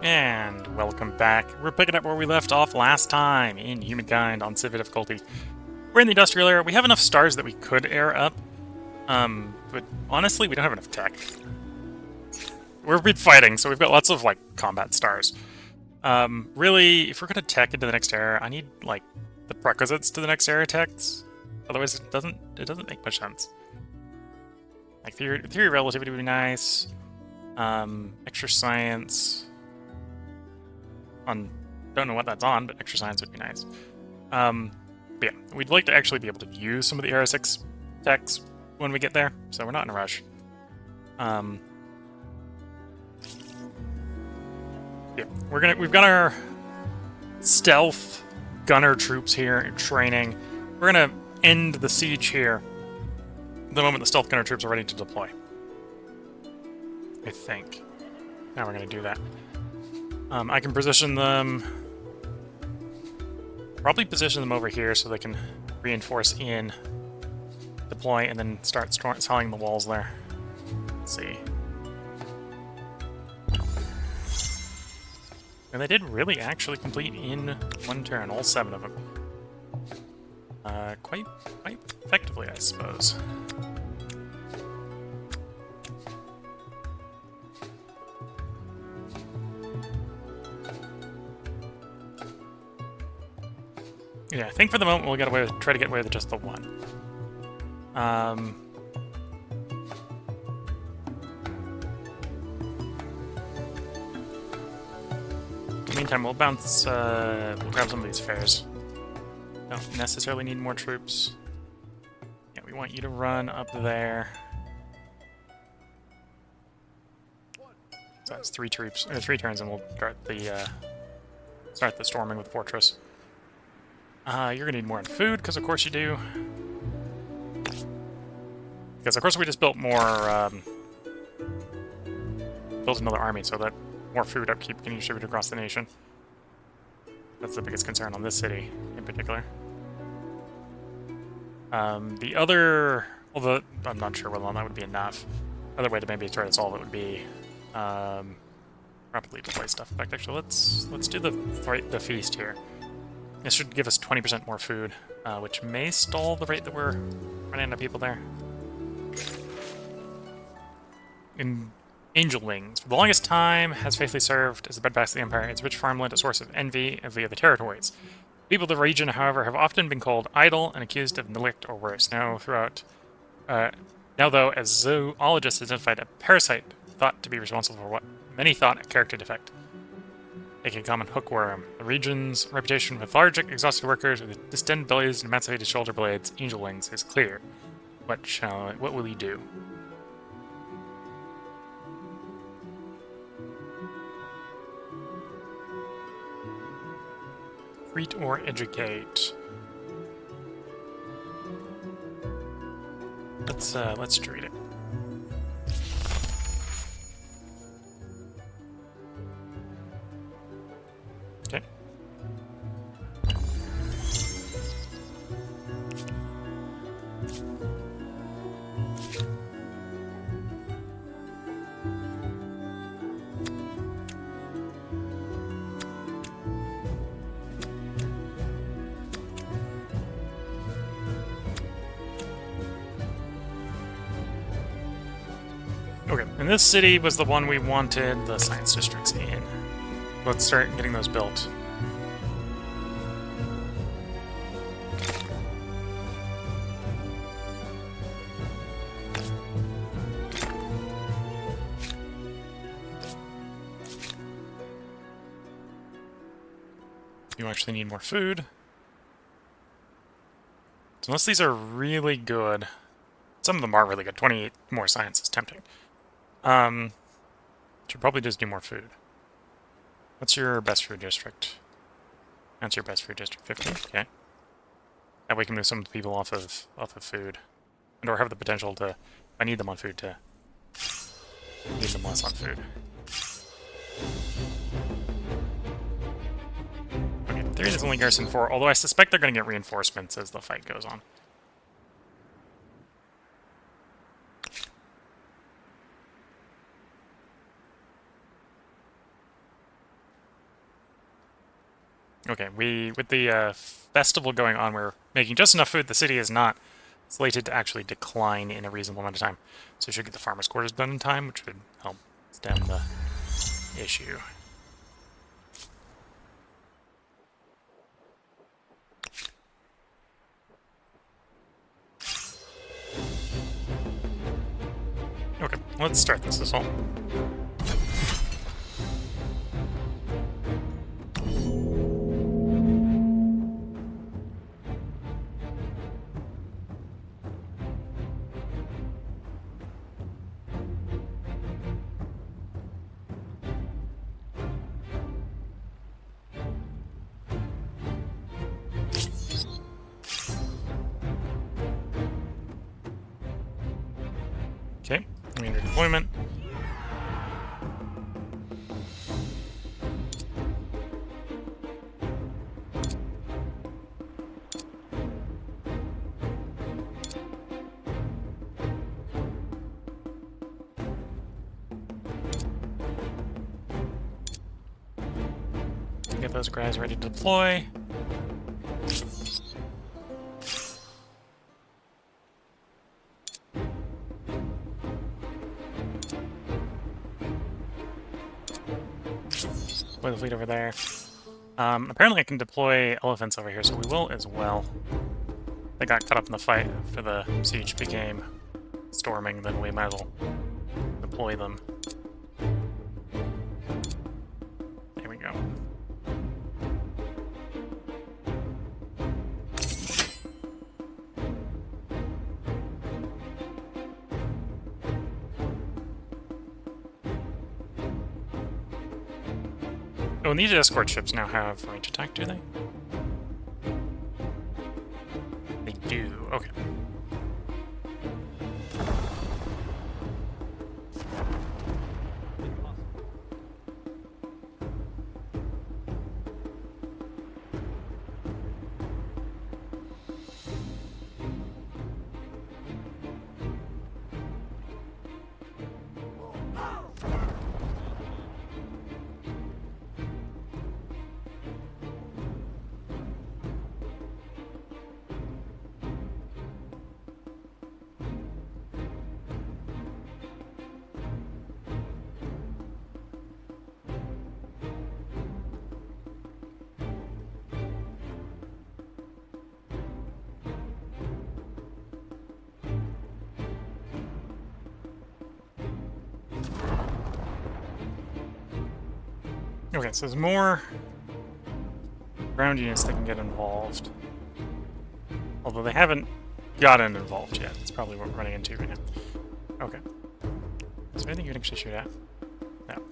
And welcome back. We're picking up where we left off last time in Humankind on Civ difficulty. We're in the industrial era. We have enough stars that we could air up. But honestly, we don't have enough tech. We've been fighting, so we've got lots of, like, combat stars. Really, if we're gonna tech into the next era, I need, like, the prerequisites to the next era techs. Otherwise, it doesn't make much sense. Like, theory of relativity would be nice. Extra science. Don't know what that's on, but extra science would be nice. But yeah, we'd like to actually be able to use some of the Era 6 techs when we get there, so we're not in a rush. Yeah, we've got our stealth gunner troops here in training. We're gonna end the siege here the moment the stealth gunner troops are ready to deploy. I think. Now we're gonna do that. I can position them. Probably position them over here so they can reinforce in, deploy, and then start selling the walls there. Let's see. And they did really actually complete in one turn, all 7 of them. Quite effectively, I suppose. Yeah, I think for the moment we'll try to get away with just the one. In the meantime, we'll bounce. We'll grab some of these fares. Don't necessarily need more troops. Yeah, we want you to run up there. So that's 3 troops, 3 turns, and we'll start the storming with the fortress. You're gonna need more in food, because of course you do. Because of course we just built more, built another army, so that more food upkeep can be distributed across the nation. That's the biggest concern on this city, in particular. The other, although I'm not sure whether that would be enough. Other way to maybe try to solve it would be, rapidly deploy stuff. In fact, actually, let's do the feast here. This should give us 20% more food, which may stall the rate that we're running out of people there. In Angel Wings, for the longest time, has faithfully served as the breadbasket of the Empire. Its rich farmland a source of envy of the other territories. People of the region, however, have often been called idle and accused of neglect or worse. Now, though, as zoologists identified a parasite thought to be responsible for what many thought a character defect. A common hookworm. The region's reputation with large, exhausted workers with distended bellies and emaciated shoulder blades, angel wings, is clear. What will he do? Treat or educate? Let's treat it. Okay. Okay, and this city was the one we wanted the science districts in. Let's start getting those built. You actually need more food. So unless these are really good, some of them are really good. 28 more science is tempting. Should probably just do more food. What's your best food district? That's your best food district, 50. Okay. That way we can move some people off of food, and or have the potential to, if I need them on food, to need them less on food. Okay, 3 is only garrison 4, although I suspect they're going to get reinforcements as the fight goes on. Okay, with the festival going on, we're making just enough food. The city is not slated to actually decline in a reasonable amount of time. So we should get the farmer's quarters done in time, which would help stem the issue. Okay, let's start this assault. Okay, we enter deployment. Get those guys ready to deploy. Deploy the fleet over there. Apparently I can deploy elephants over here, so we will as well. They got caught up in the fight after the siege became storming, then we might as well deploy them. There we go. Oh, and these escort ships now have range attack, do they? They do, okay. Okay, so there's more ground units that can get involved. Although they haven't gotten involved yet. That's probably what we're running into right now. Okay. Is there anything you can actually shoot at? No.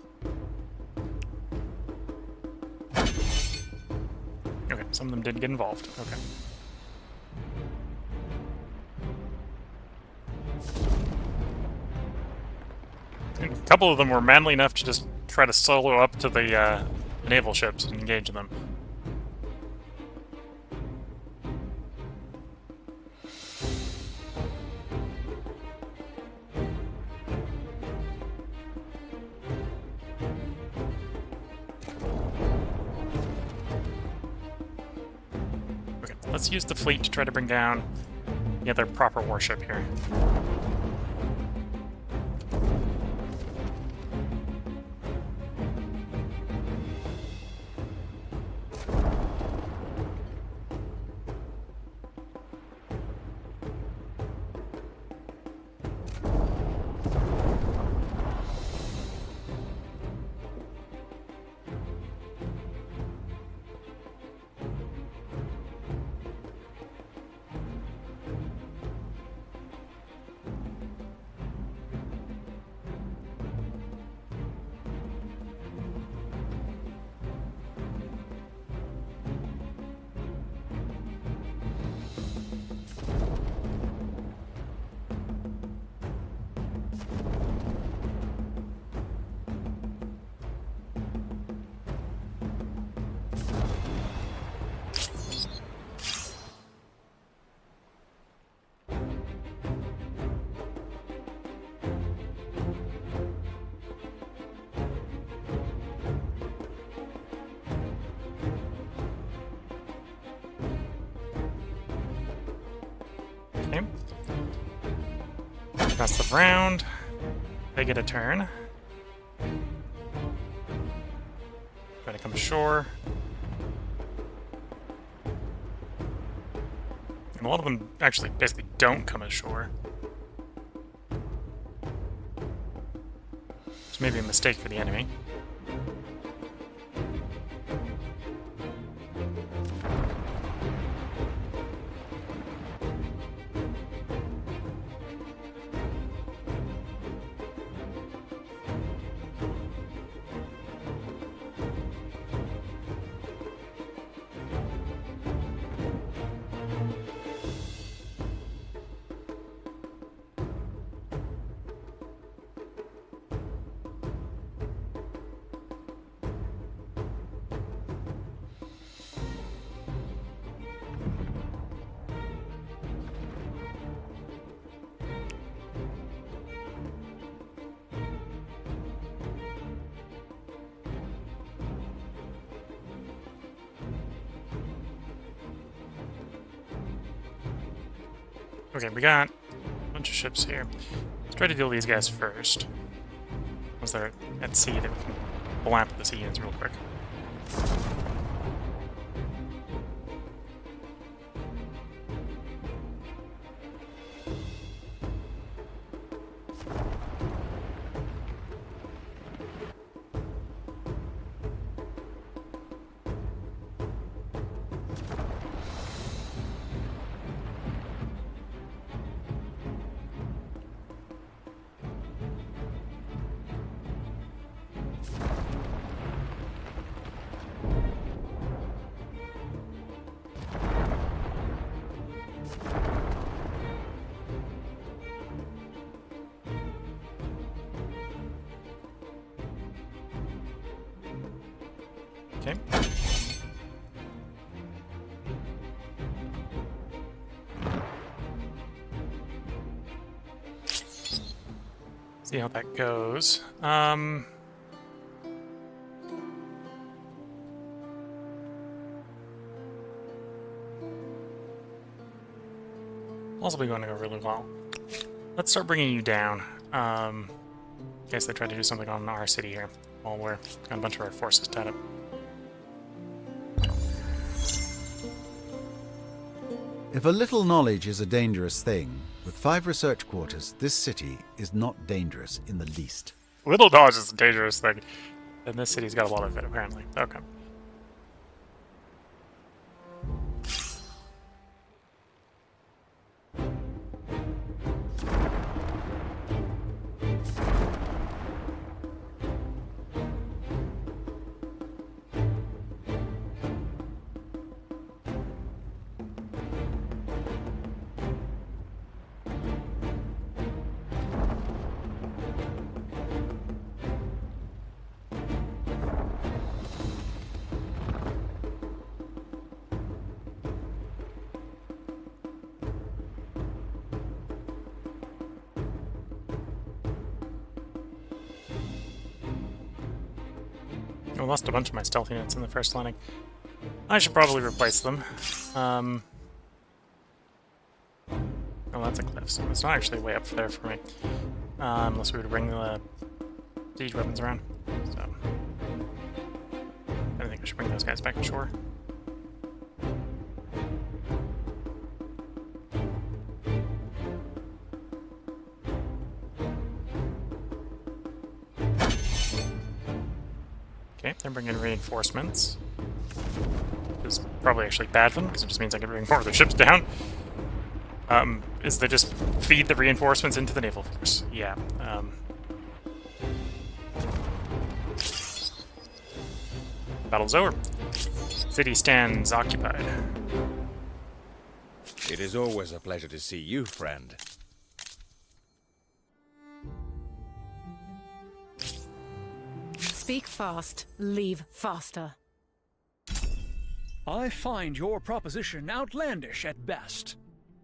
Okay, some of them did get involved. Okay. And a couple of them were manly enough to just try to solo up to the naval ships and engage them. Okay, let's use the fleet to try to bring down the other proper warship here. Pass them round. They get a turn. Try to come ashore. And a lot of them actually basically don't come ashore. Which may be a mistake for the enemy. Okay, we got a bunch of ships here. Let's try to deal with these guys first. Once they're at sea, then we can blamp the sea units real quick. Okay. See how that goes. Possibly going to go really well. Let's start bringing you down. In case they try to do something on our city here while we're got a bunch of our forces tied up. If a little knowledge is a dangerous thing, with 5 research quarters, this city is not dangerous in the least. Little dodge is a dangerous thing. And this city's got a lot of it, apparently. Okay. I lost a bunch of my stealth units in the first landing. I should probably replace them. Oh, that's a cliff, so it's not actually way up there for me. Unless we were to bring the siege weapons around. So, I think I should bring those guys back ashore. Okay, they're bringing reinforcements. Which is probably actually bad for them, because it just means I can bring more of their ships down. Is they just feed the reinforcements into the naval force. Yeah. Battle's over. City stands occupied. It is always a pleasure to see you, friend. Speak fast, leave faster. I find your proposition outlandish at best.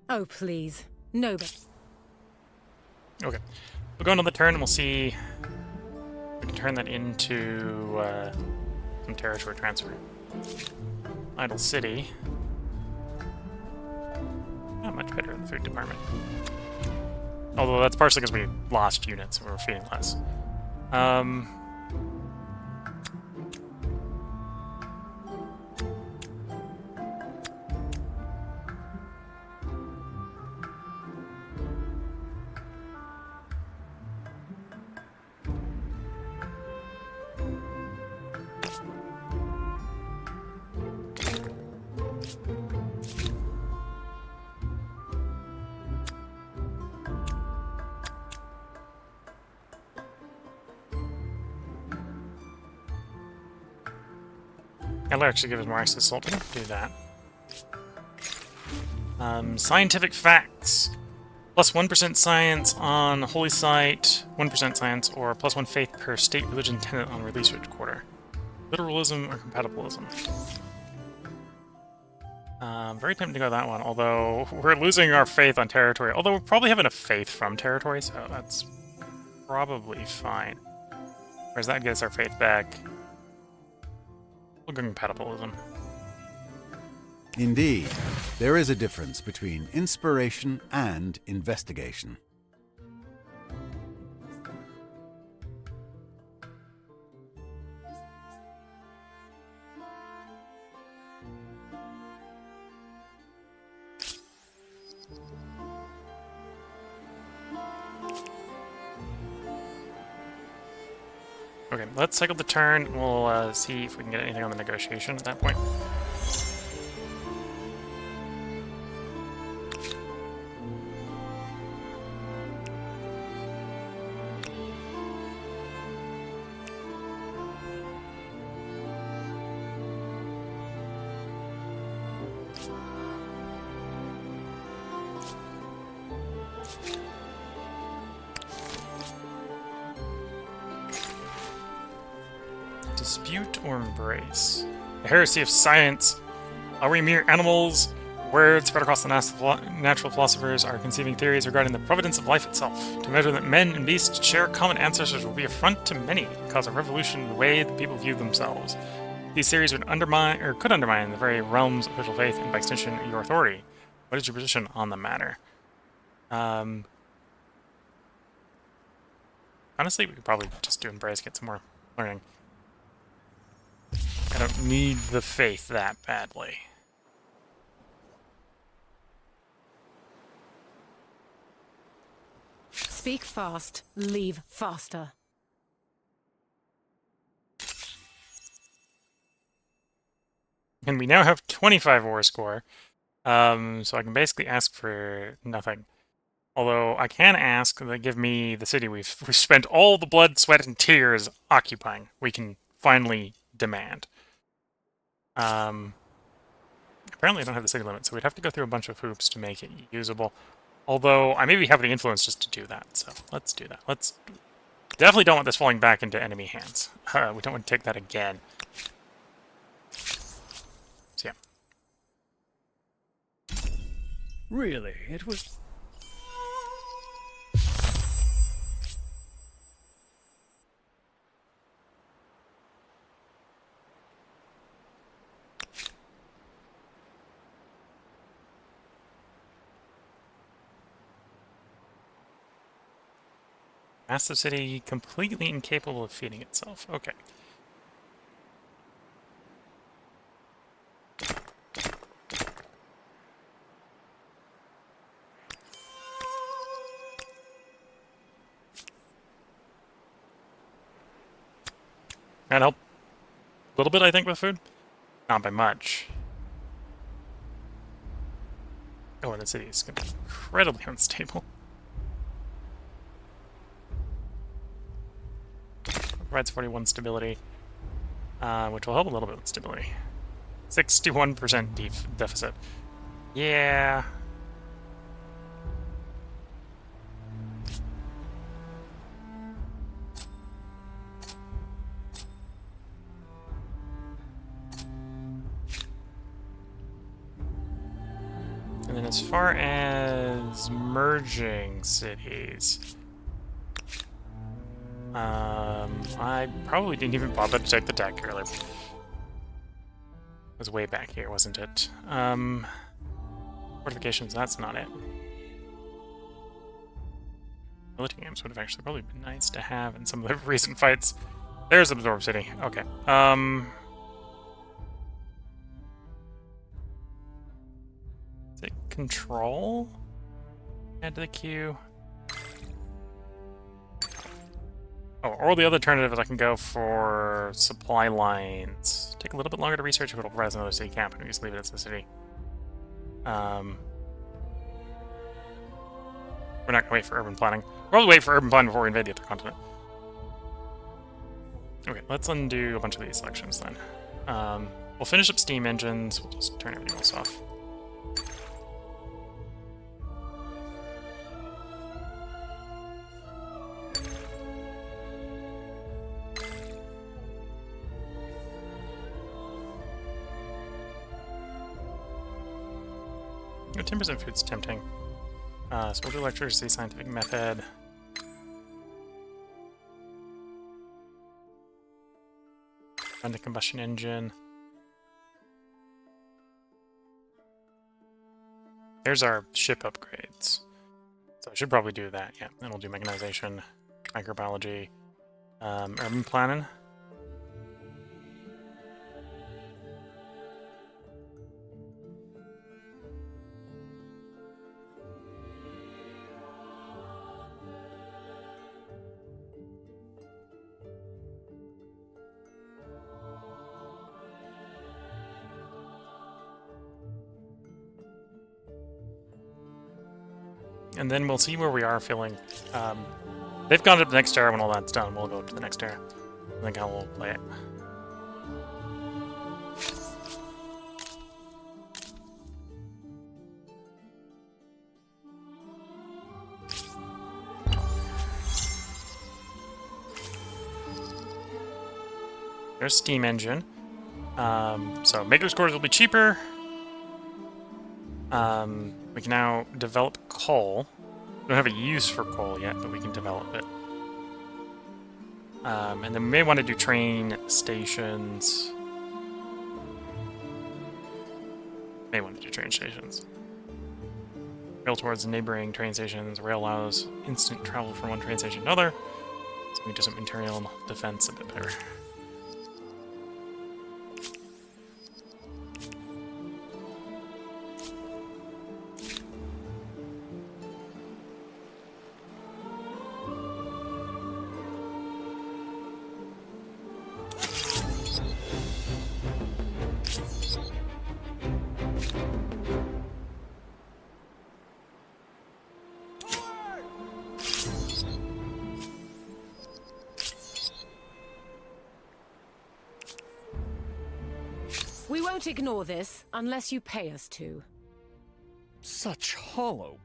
Oh, please. No, but... Okay. We'll go on to the turn and we'll see... We can turn that into some territory transfer. Idle City. Not much better in the food department. Although that's partially because we lost units and we were feeding less. I'll actually give us more access to Sultan. Do that. Scientific facts. Plus 1% science on Holy Site, 1% science, or plus 1 faith per state religion tenant on research quarter. Literalism or compatibilism. Very tempting to go that one, although we're losing our faith on territory. Although we probably have enough faith from territory, so that's probably fine. Whereas that gets our faith back. We'll go compatibilism. Indeed, there is a difference between inspiration and investigation. Okay, let's cycle the turn. We'll see if we can get anything on the negotiation at that point. Dispute or embrace? The heresy of science. Are we mere animals? Words spread across the natural philosophers are conceiving theories regarding the providence of life itself. To measure that men and beasts share common ancestors will be affront to many, and cause a revolution in the way the people view themselves. These theories would undermine, or could undermine, the very realm's official faith and by extension your authority. What is your position on the matter? Honestly, we could probably just do embrace, get some more learning. I don't need the faith that badly. Speak fast, leave faster. And we now have 25 war score, so I can basically ask for nothing. Although I can ask that they give me the city we've spent all the blood, sweat, and tears occupying. We can finally demand. Apparently I don't have the city limit, so we'd have to go through a bunch of hoops to make it usable. Although I maybe have the influence just to do that, so let's do that. Let's definitely don't want this falling back into enemy hands. We don't want to take that again. So yeah. Really, it was... Massive city completely incapable of feeding itself. Okay. That help a little bit, I think, with food. Not by much. Oh, and the city is going to be incredibly unstable. Provides 41 stability, which will help a little bit with stability. 61% deficit. Yeah. And then as far as merging cities... I probably didn't even bother to take the deck earlier. It was way back here, wasn't it? Fortifications, that's not it. Military games would have actually probably been nice to have in some of the recent fights. There's Absorb City. Okay. Is it control? Add to the queue. Oh, or the other alternative is I can go for supply lines. Take a little bit longer to research if it'll provide another city camp, and we just leave it as the city. We're not gonna wait for urban planning. We'll wait for urban planning before we invade the other continent. Okay, let's undo a bunch of these selections then. We'll finish up steam engines. We'll just turn everything else off. You know, 10% food's tempting. So we'll do electricity, scientific method. Run the combustion engine. There's our ship upgrades. So I should probably do that, yeah. Then we'll do mechanization, microbiology, urban planning. And then we'll see where we are feeling. They've gone to the next era when all that's done. We'll go to the next era. I think how we'll play it. There's steam engine. So Maker's Quarters will be cheaper. We can now develop coal. We don't have a use for coal yet, but we can develop it. And then we may want to do train stations. May want to do train stations. Rail towards neighboring train stations. Rail allows instant travel from one train station to another. So we can do some material defense a bit better. We won't ignore this unless you pay us to. Such hollow.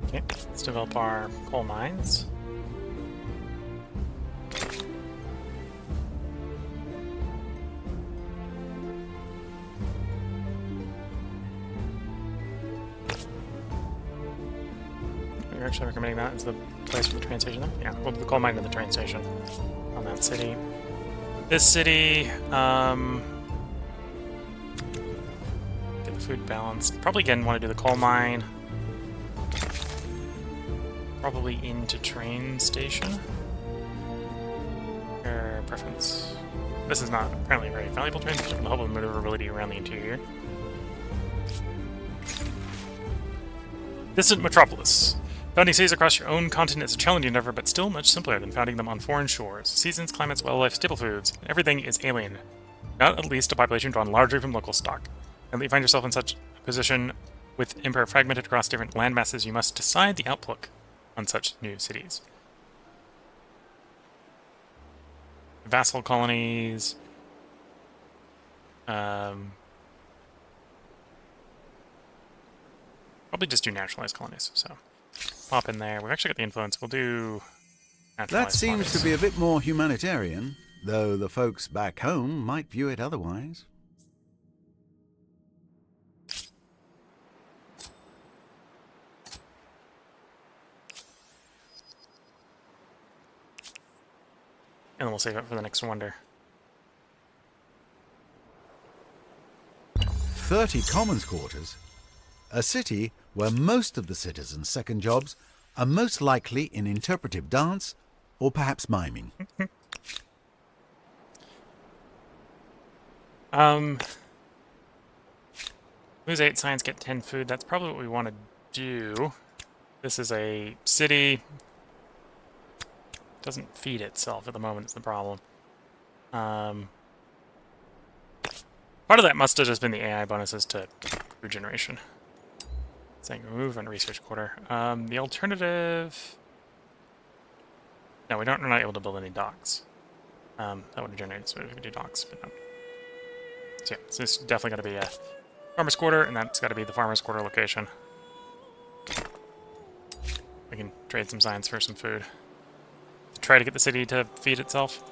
Okay, let's develop our coal mines. You're actually recommending that as the place for the train station, then? Yeah, we'll do the coal mine to the train station on that city. This city, get the food balanced. Probably again want to do the coal mine. Probably into train station. Preference. This is not apparently a very valuable train station with the hope of maneuverability around the interior. Distant metropolis. Founding cities across your own continent is a challenging endeavor, but still much simpler than founding them on foreign shores. Seasons, climates, wildlife, staple foods, everything is alien. Not at least a population drawn largely from local stock. And that you find yourself in such a position with empire fragmented across different land masses, you must decide the outlook on such new cities. Vassal colonies. Probably just do naturalized colonies, so pop in there. We've actually got the influence. We'll do naturalized That seems colonies. to be a bit more humanitarian, though the folks back home might view it otherwise. And then we'll save it for the next wonder. 30 commons quarters, a city where most of the citizens' second jobs are most likely in interpretive dance or perhaps miming. Lose 8 science, get 10 food. That's probably what we want to do. This is a city. Doesn't feed itself at the moment, is the problem. Part of that must have just been the AI bonuses to food generation. Saying remove and research quarter. The alternative... No, we're not able to build any docks. That would have generated so we could do docks, but no. So yeah, so this is definitely got to be a farmer's quarter, and that's got to be the farmer's quarter location. We can trade some science for some food. Try to get the city to feed itself.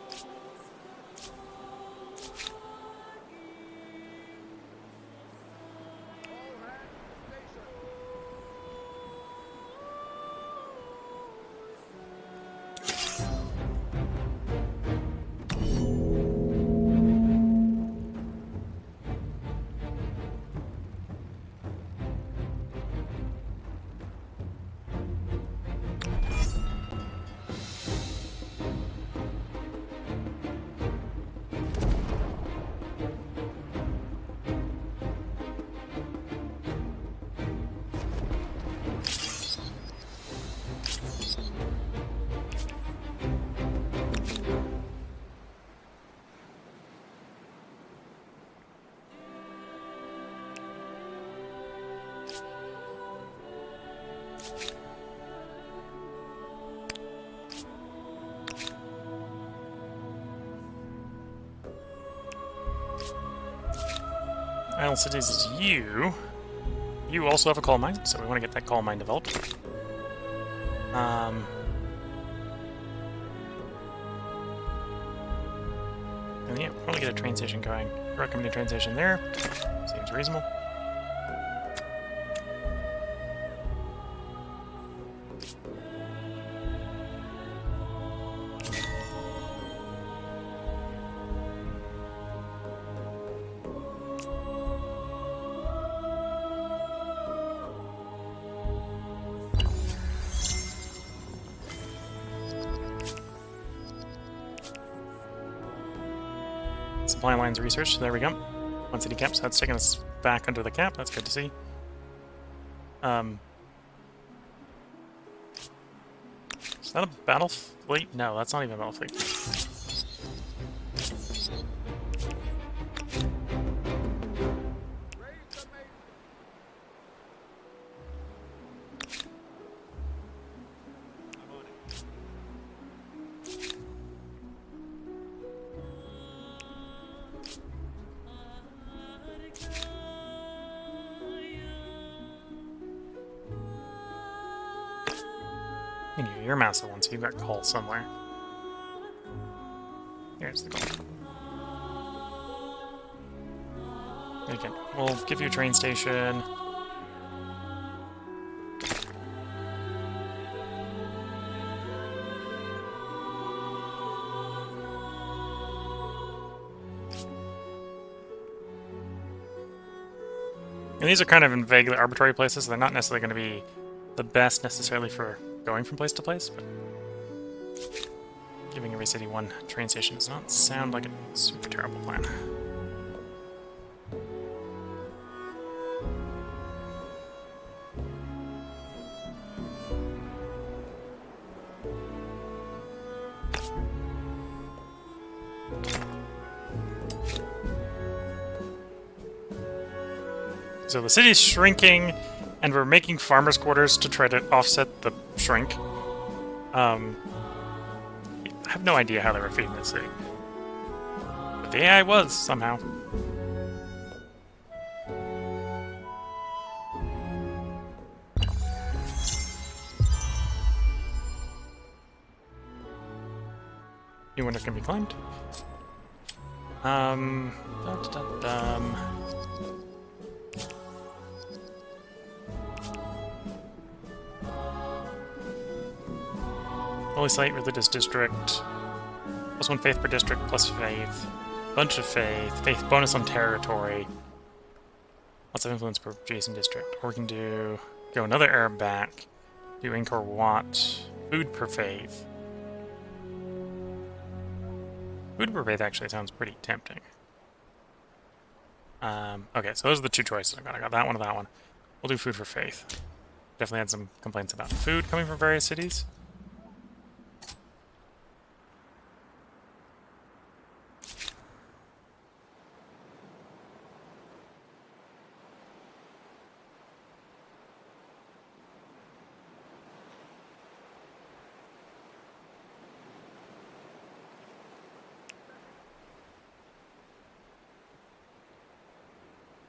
Idle cities is you. You also have a coal mine, so we want to get that coal mine developed. And yeah, probably get a train station going. Recommend a train station there. Seems reasonable. Supply lines research, there we go. 1 city cap, so that's taking us back under the cap, that's good to see. Is that a battle fleet? No, that's not even a battle fleet. You're a massive one, so you've got coal somewhere. Here's the coal. Okay, we'll give you a train station. And these are kind of in vaguely arbitrary places, so they're not necessarily going to be the best necessarily for going from place to place, but giving every city 1 train station does not sound like a super terrible plan. So the city's shrinking, and we're making farmers' quarters to try to offset the shrink. I have no idea how they were feeding the city. But the AI was, somehow. New window can be climbed. Holy Site, Religious District. +1 faith per district, plus faith. Bunch of faith. Faith bonus on territory. Lots of influence per adjacent district. Or we can go another Arab back, do Angkor Wat, food per faith. Food per faith actually sounds pretty tempting. Okay, so those are the two choices I got. I got that one or that one. We'll do food for faith. Definitely had some complaints about food coming from various cities.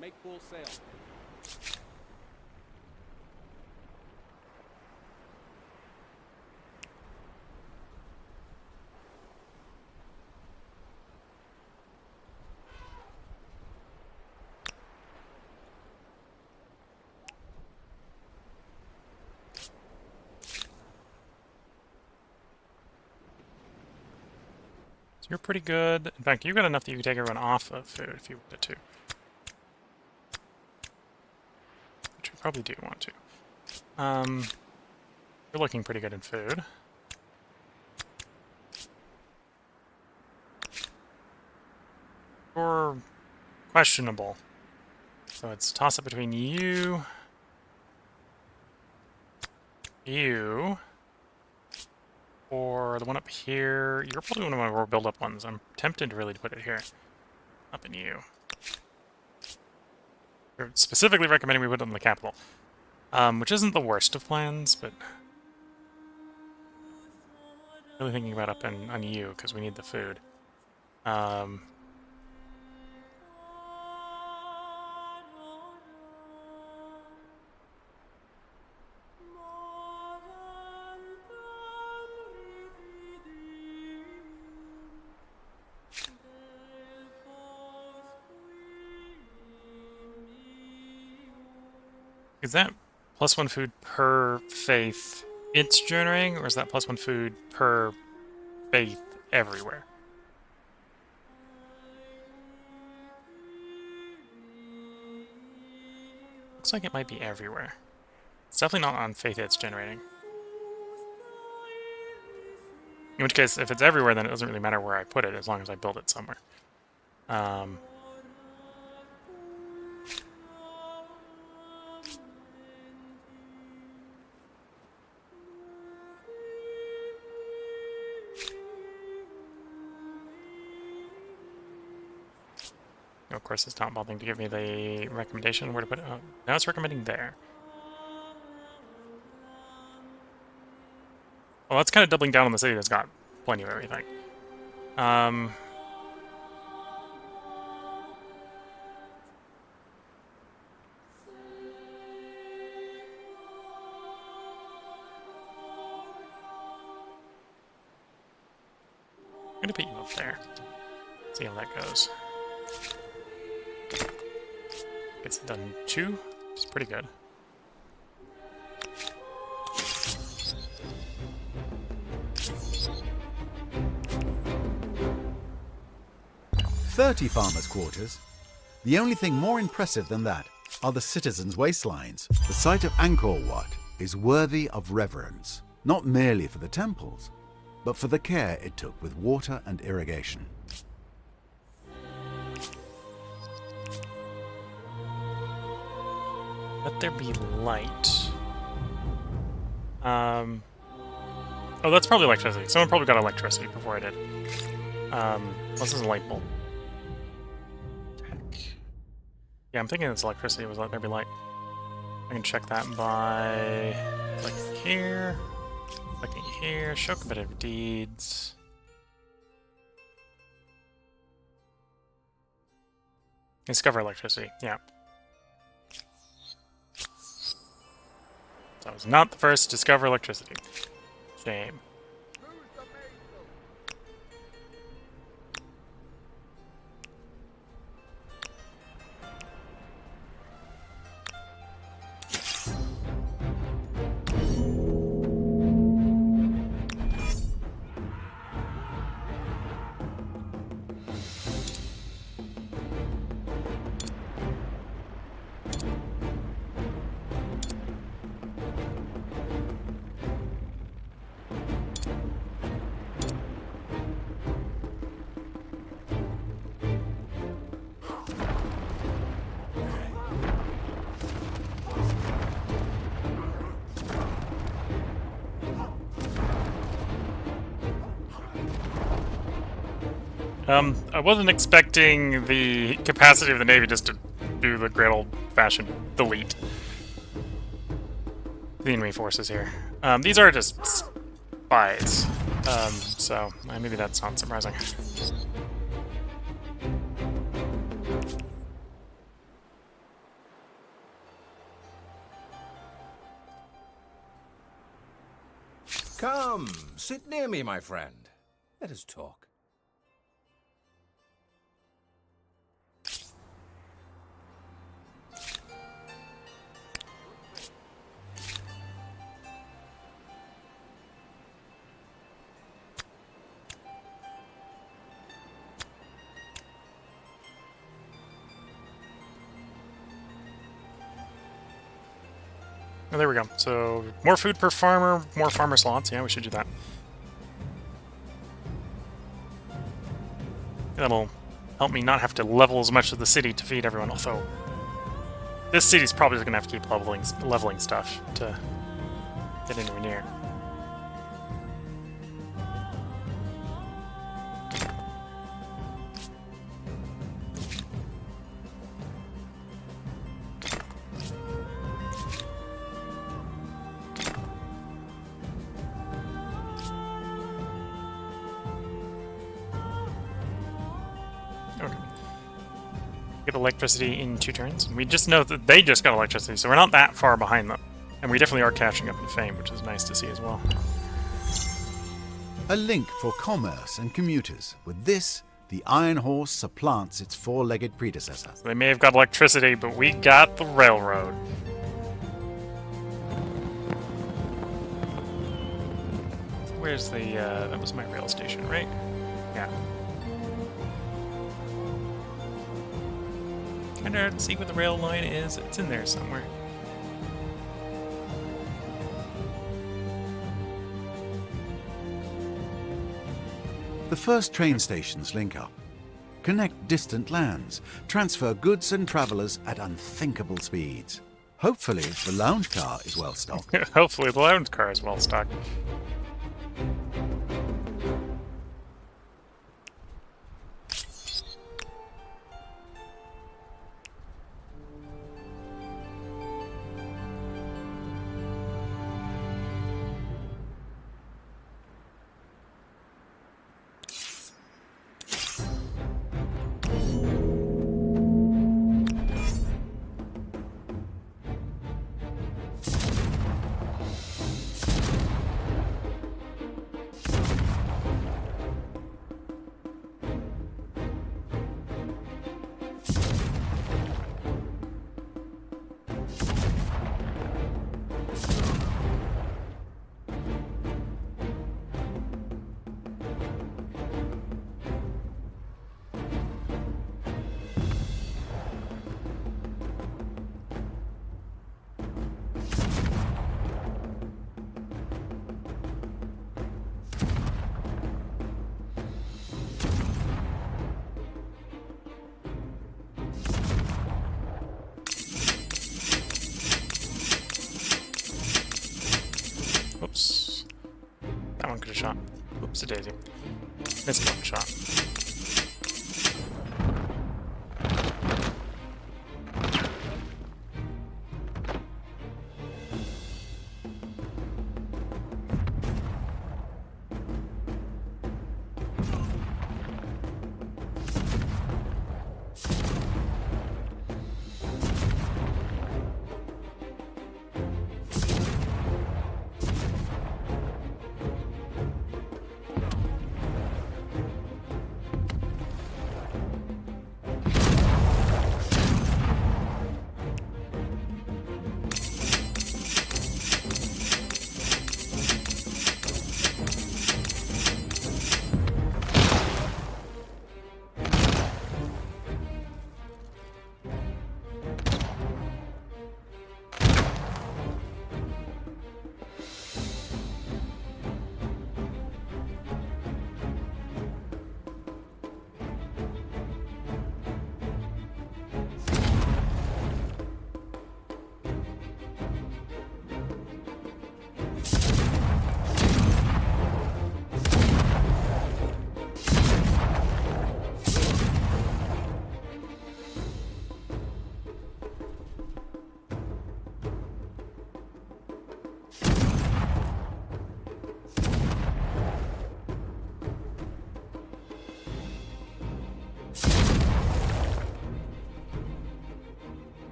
Make full sail. So you're pretty good. In fact, you've got enough that you can take everyone off of food if you wanted to. Which you probably do want to. You're looking pretty good in food. You're questionable. So it's a toss-up between you, or the one up here. You're probably one of my more build-up ones. I'm tempted really to put it here. Up in you. You're specifically recommending we put it in the capital. Which isn't the worst of plans, but... really thinking about up on you, because we need the food. Is that +1 food per faith it's generating, or is that +1 food per faith everywhere? Looks like it might be everywhere. It's definitely not on faith it's generating. In which case, if it's everywhere, then it doesn't really matter where I put it, as long as I build it somewhere. Of course, it's not bothering to give me the recommendation where to put it. Oh, now it's recommending there. Well, that's kind of doubling down on the city that's got plenty of everything. I'm gonna put you up there. See how that goes. Gets it done in 2, which is pretty good. "30 farmers' quarters. The only thing more impressive than that are the citizens' waistlines. The site of Angkor Wat is worthy of reverence, not merely for the temples, but for the care it took with water and irrigation. Let there be light. Oh, that's probably electricity. Someone probably got electricity before I did. This is a light bulb. Tech. Yeah, I'm thinking it's electricity. Was let there be light. I can check that by clicking here, show competitive deeds. Discover electricity. Yeah. So I was not the first to discover electricity. Shame. I wasn't expecting the capacity of the Navy just to do the great old-fashioned delete the enemy forces here. These are just spies, so maybe that's not surprising. Come, sit near me, my friend. Let us talk. Oh, there we go. So, more food per farmer, more farmer slots. Yeah, we should do that. That'll help me not have to level as much of the city to feed everyone, although this city's probably going to have to keep leveling stuff to get anywhere near. Okay. Get electricity in 2 turns. We just know that they just got electricity, so we're not that far behind them. And we definitely are catching up in fame, which is nice to see as well. A link for commerce and commuters. With this, the Iron Horse supplants its 4-legged predecessor. So they may have got electricity, but we got the railroad. Where's the, that was my rail station, right? Yeah. Kinda hard to see where the rail line is. It's in there somewhere. The first train stations link up. Connect distant lands, transfer goods and travelers at unthinkable speeds. Hopefully, the lounge car is well stocked. Hopefully the lounge car is well stocked. Oops. That one could have shot. Oops, a daisy. Missed one shot.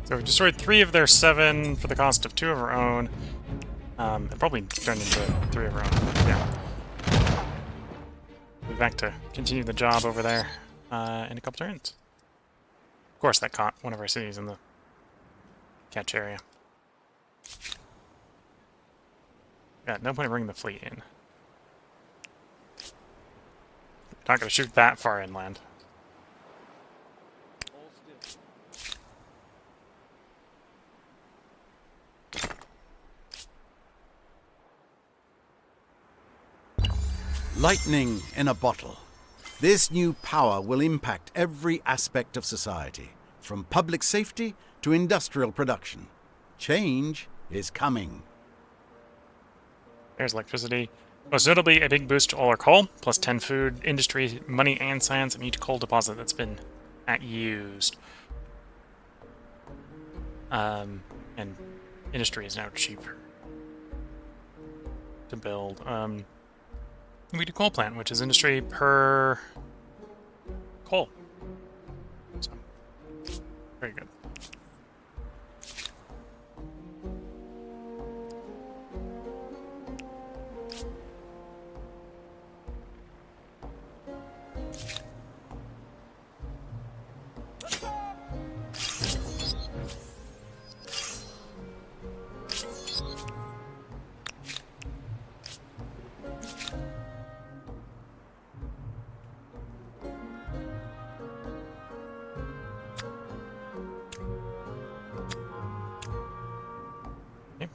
So we destroyed 3 of their 7 for the cost of 2 of our own. It probably turned into 3 of our own. Yeah. We'll be back to continue the job over there in a couple turns. Of course, that caught one of our cities in the catch area. Yeah, no point in bringing the fleet in. Not going to shoot that far inland. Hold still. Lightning in a bottle. This new power will impact every aspect of society, from public safety to industrial production. Change is coming. There's electricity. Most notably, a big boost to all our coal, plus 10 food, industry, money, and science from each coal deposit that's been used. And industry is now cheaper to build. We do coal plant, which is industry per coal. So, very good.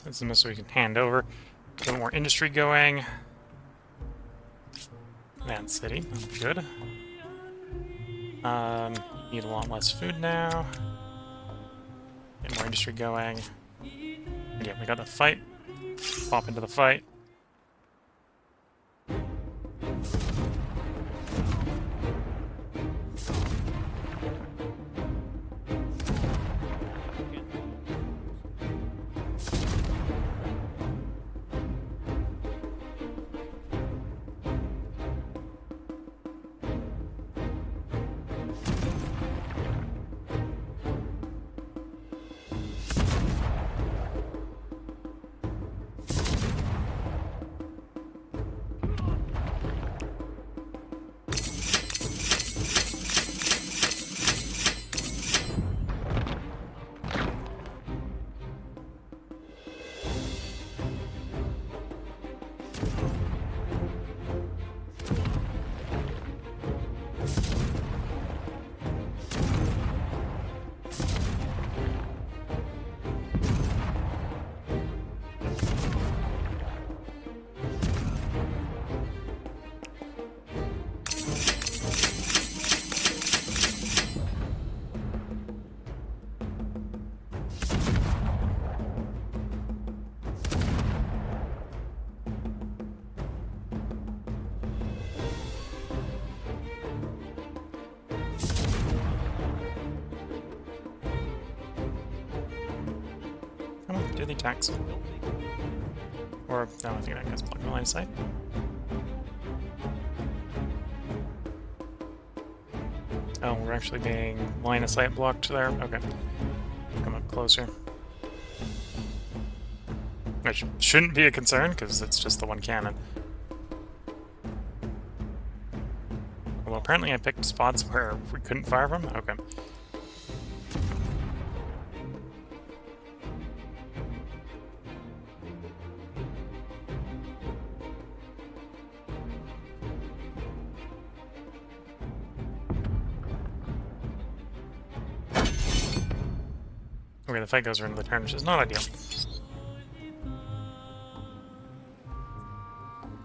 That's the most we can hand over. A little more industry going. That city, that'll be good. Need a lot less food now. Get more industry going. And yeah, we got the fight. Pop into the fight. Come on, do the attacks. Or, no, I think that guy's blocking the line of sight. Oh, we're actually being line of sight blocked there? Okay. Come up closer. Which shouldn't be a concern, because it's just the one cannon. Well, apparently I picked spots where we couldn't fire from? Okay. Okay, the fight goes into the turn, which is not ideal.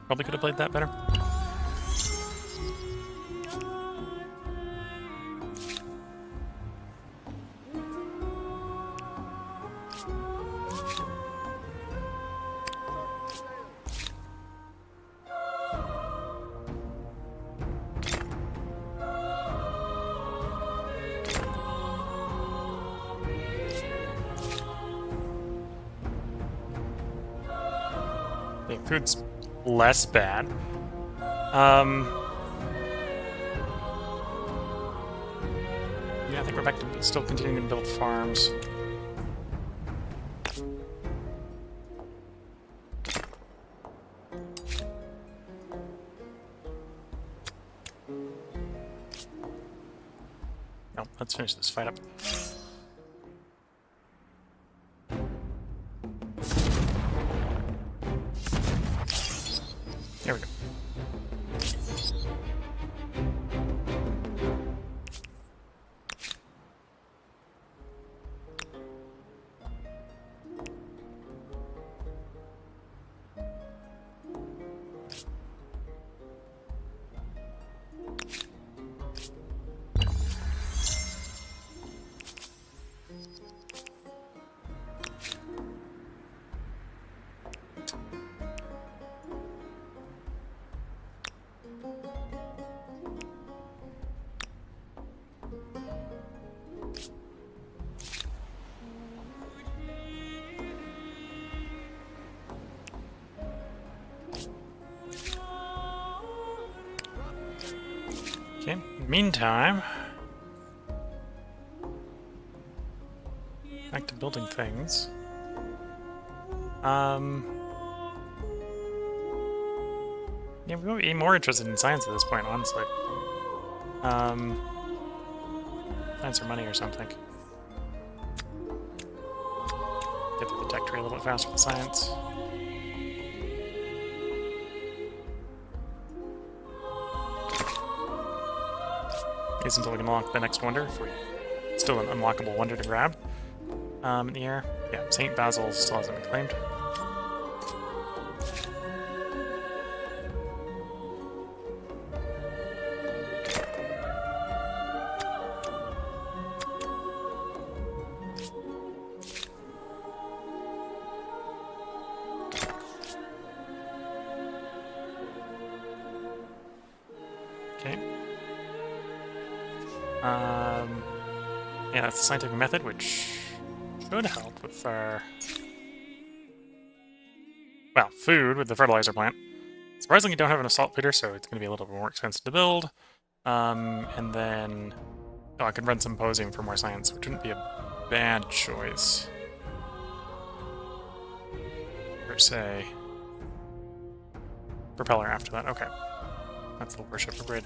Probably could have played that better. Okay, food's less bad. Yeah, I think we're back to still continuing to build farms. No, let's finish this fight up. There we go. Okay, meantime, back to building things. Yeah, we won't be more interested in science at this point, honestly. Science or money or something. Get through the tech tree a little bit faster with science. Is until we can unlock the next wonder, if we still an unlockable wonder to grab in the air. Yeah, St. Basil still hasn't been claimed. Okay. Yeah, that's the scientific method, which should help with our... well, food with the fertilizer plant. Surprisingly, don't have enough saltpeter, so it's going to be a little bit more expensive to build. And then... oh, I could run some posing for more science, which wouldn't be a bad choice. Per se. Propeller after that, okay. That's the worship of grid.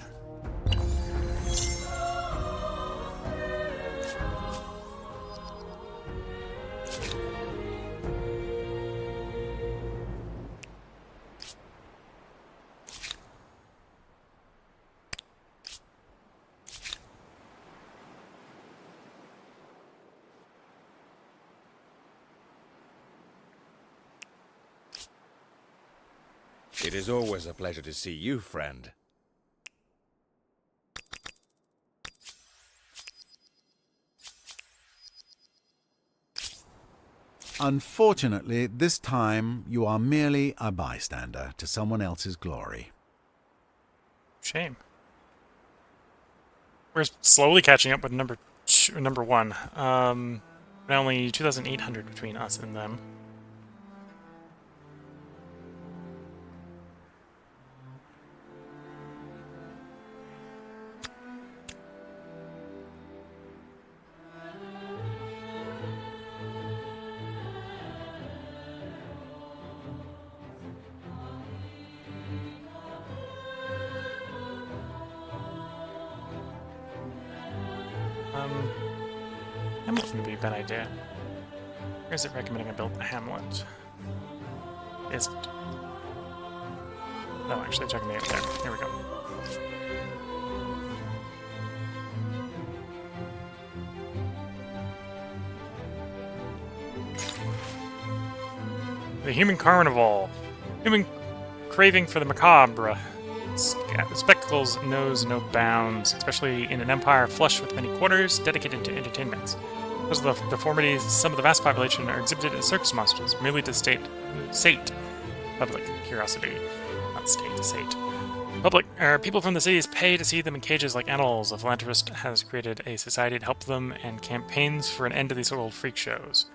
It is always a pleasure to see you, friend. Unfortunately, this time you are merely a bystander to someone else's glory. Shame. We're slowly catching up with number one. Only 2,800 between us and them. Hamlet would be a bad idea. Or is it recommending I build a Hamlet? Is it? No, actually, checking the out there. Here we go. The human carnival. Human craving for the macabre. Spectacles knows no bounds, especially in an empire flush with many quarters dedicated to entertainments. Because of the deformities, some of the vast population are exhibited as circus monsters, merely to sate public curiosity. Not sate. People from the cities pay to see them in cages like animals. A philanthropist has created a society to help them and campaigns for an end to these so-called freak shows.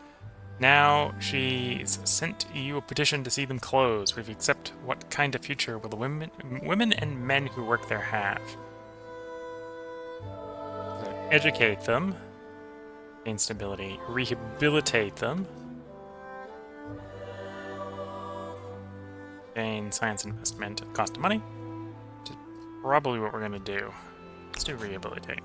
Now she's sent you a petition to see them close. If you accept, what kind of future will the women and men who work there have? So educate them. Gain stability. Rehabilitate them. Gain science investment. Cost of money. Which is probably what we're going to do. Let's do rehabilitate.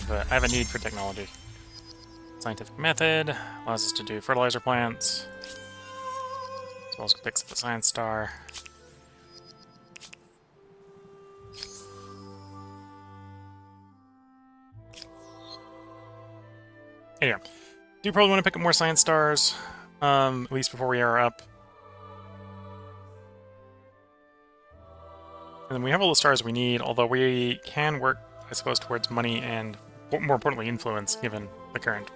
I have a need for technology. Scientific method allows us to do fertilizer plants, as well as fix the science star. Anyway, do probably want to pick up more science stars, at least before we are up. And then we have all the stars we need, although we can work, I suppose, towards money and, more importantly, influence, given the current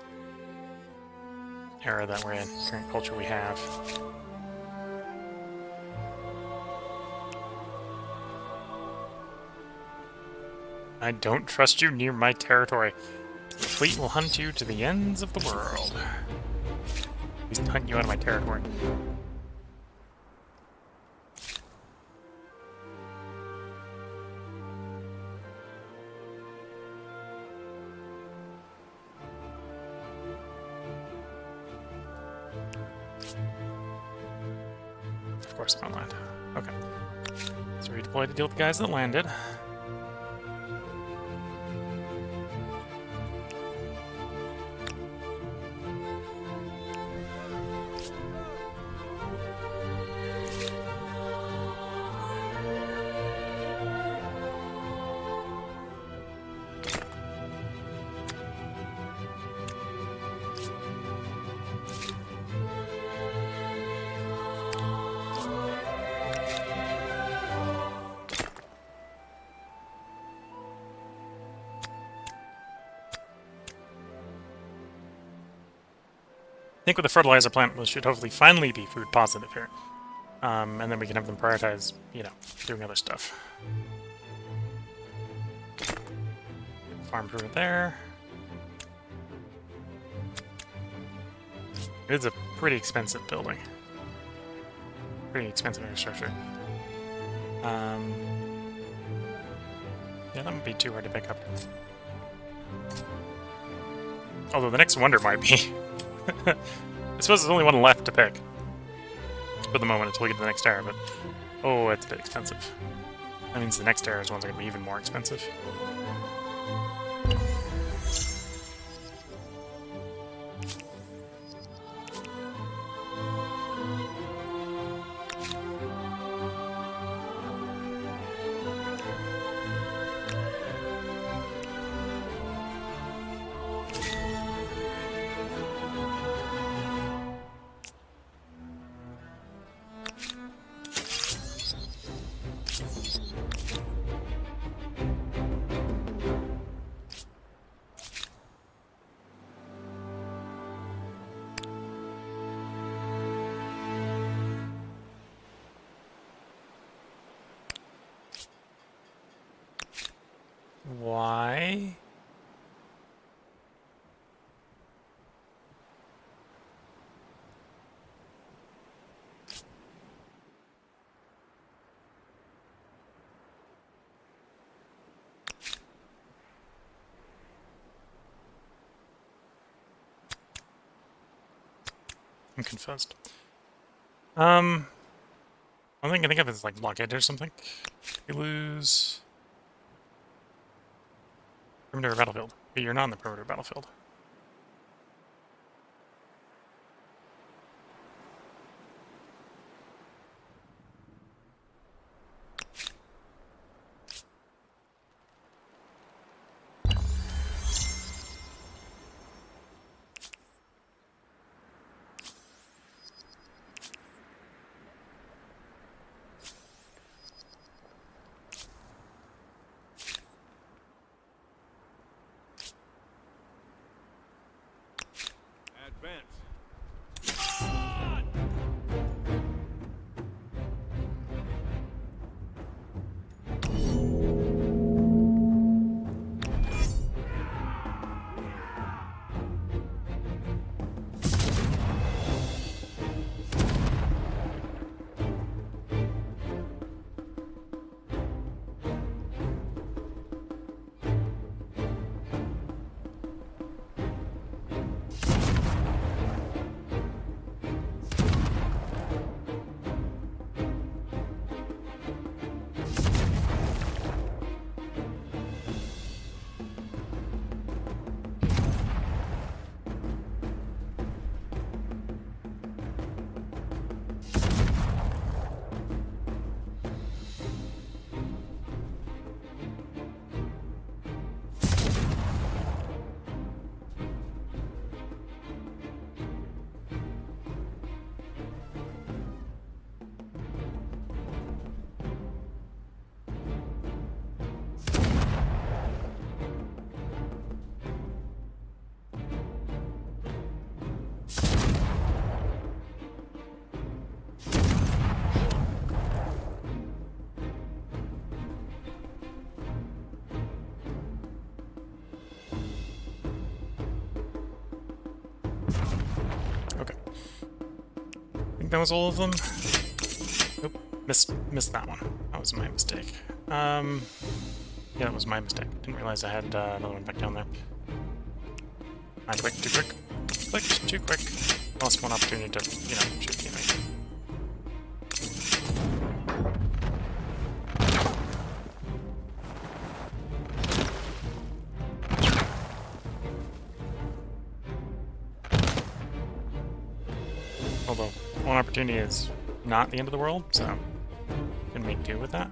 era that we're in, current culture we have. I don't trust you near my territory. The fleet will hunt you to the ends of the world. At least hunt you out of my territory. Of course, on land. Okay. So redeploy to deal with the guys that landed. I think with the fertilizer plant, we should hopefully finally be food positive here. And then we can have them prioritize, you know, doing other stuff. Farm improvement there. It's a pretty expensive building. Pretty expensive infrastructure. Yeah, that wouldn't be too hard to pick up. Although the next wonder might be. I suppose there's only one left to pick for the moment until we get to the next era, but oh, it's a bit expensive. That means the next era's ones are going to be even more expensive. Why? I'm confused. One thing I think of is like blockade or something. You lose perimeter battlefield. But you're not on the perimeter battlefield. Okay. I think that was all of them. Nope, missed that one. That was my mistake. Yeah, that was my mistake. Didn't realize I had another one back down there. Quick, too quick. Clicked too quick. Lost one opportunity to, you know, shoot the enemy. Although, one opportunity is not the end of the world, so can make do with that.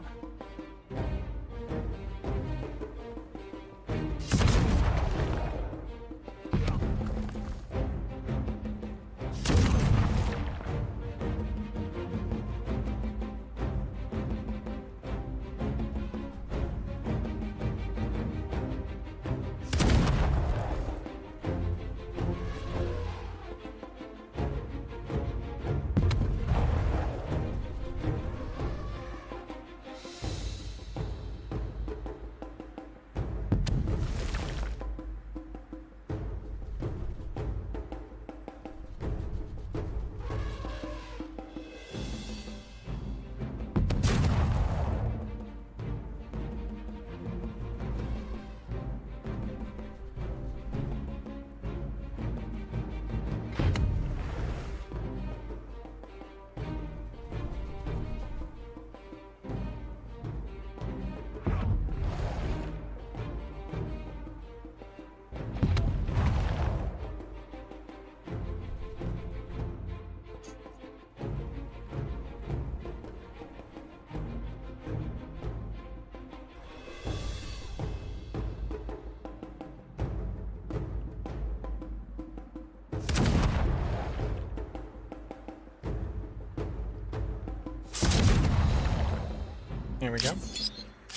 There we go.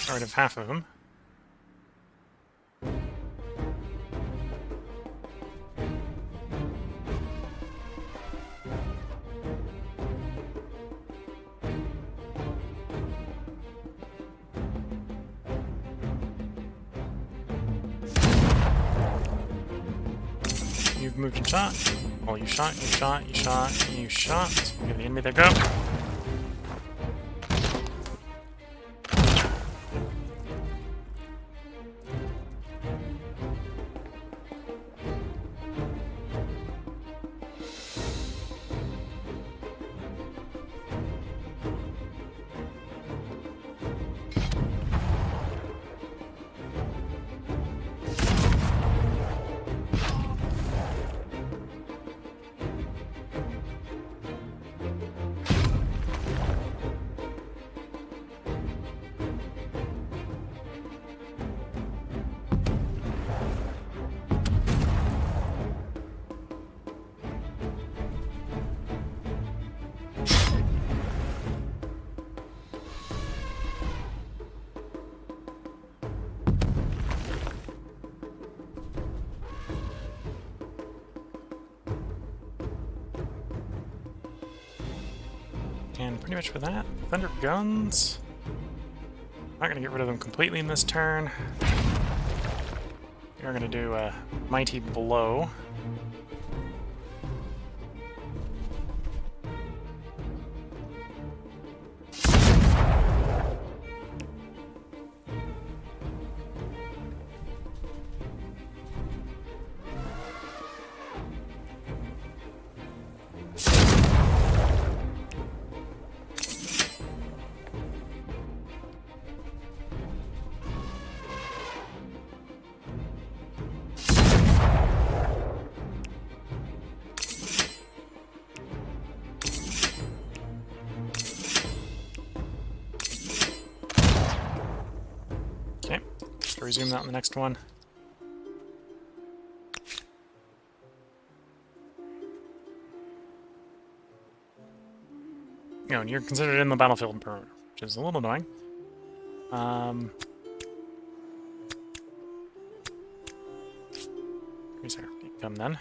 Got rid of half of them. You've moved and shot. Oh, you shot, you shot, you shot, you shot. Give the enemy their go. And pretty much for that, Thunder Guns. Not gonna get rid of them completely in this turn. We're gonna do a Mighty Blow. Okay, resume that in the next one. You know, and you're considered in the battlefield perimeter, which is a little annoying. Who's here? Come then.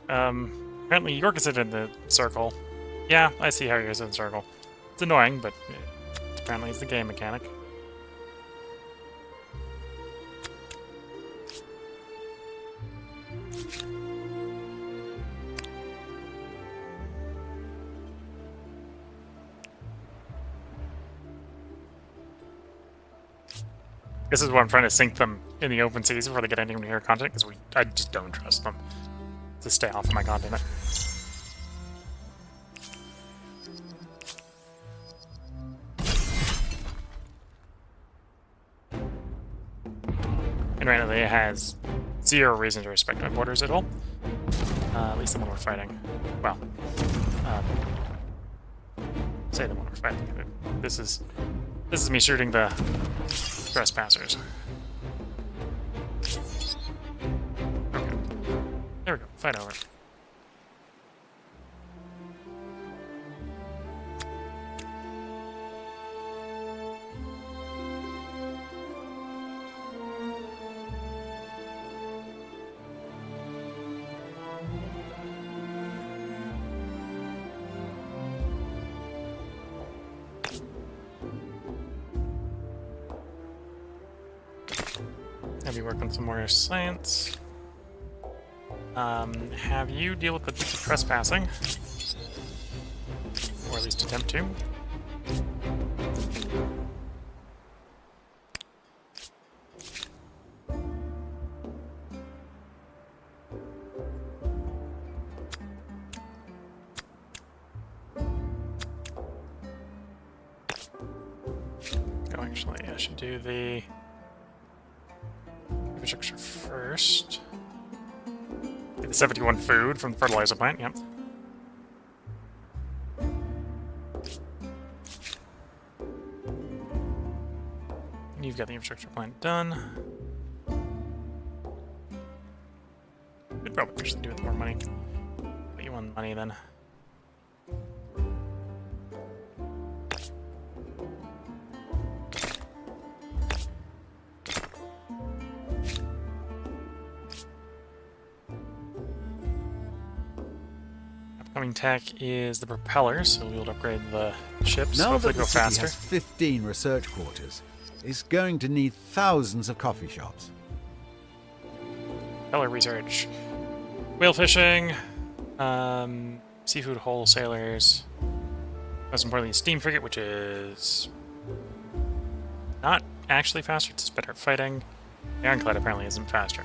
Apparently you're considered in the circle. Yeah, I see how you're in the circle. It's annoying, but apparently it's the game mechanic. This is why I'm trying to sink them in the open seas before they get any near content, because I just don't trust them to stay off of my continent. And right now it has zero reason to respect my borders at all. At least the one we're fighting. Well, say the one we're fighting. This is me shooting the trespassers. Okay. There we go. Fight over. Have you work on some more science? Have you deal with the trespassing? Or at least attempt to. Oh, actually, I should do the infrastructure first. Get the 71 food from the fertilizer plant, yep. And you've got the infrastructure plant done. Could probably actually do with more money. Put you on money then. Upcoming tech is the propellers, so we'll be able to upgrade the ships, Now hopefully that go the city faster. has 15 research quarters, it's going to need thousands of coffee shops. Propeller research. Whale fishing, seafood wholesalers. Most importantly, steam frigate, which is not actually faster, it's just better at fighting. The Ironclad apparently isn't faster.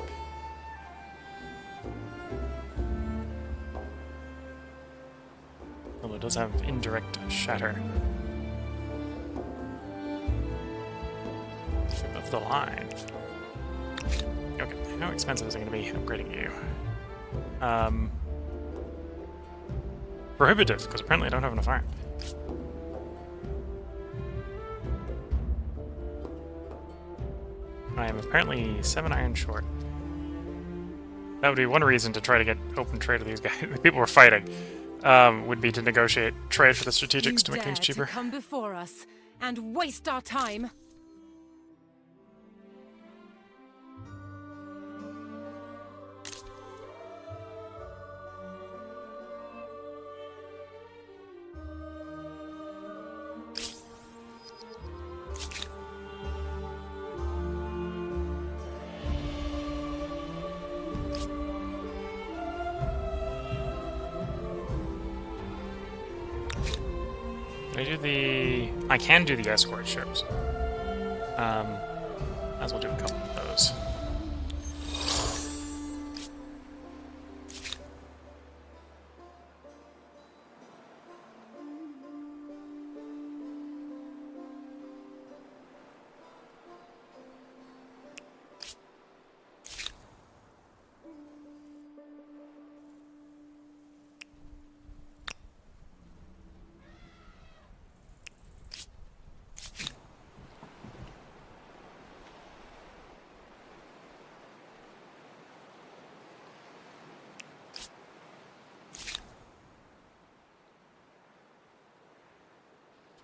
Although it does have indirect shatter. Above the line. Okay, how expensive is it going to be upgrading you? Prohibitive, because apparently I don't have enough iron. I am apparently 7 iron short. That would be one reason to try to get open trade with these guys. The people we're fighting would be to negotiate trade for the strategics to make things cheaper. To come before us and waste our time. I can do the escort ships. Might as well do a couple of those.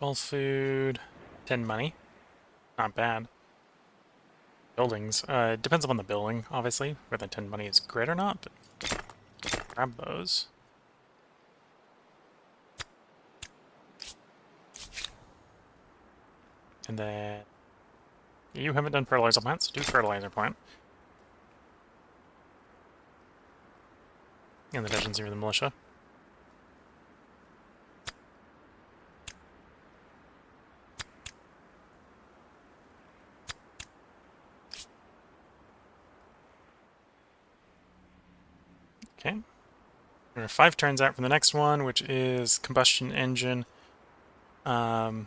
Well, food, 10 money. Not bad. Buildings. It depends upon the building, obviously, whether 10 money is great or not, but grab those. And then you haven't done fertilizer plants, so do fertilizer plant. And the dungeons near the militia. Okay. There are 5 turns out from the next one, which is combustion engine. So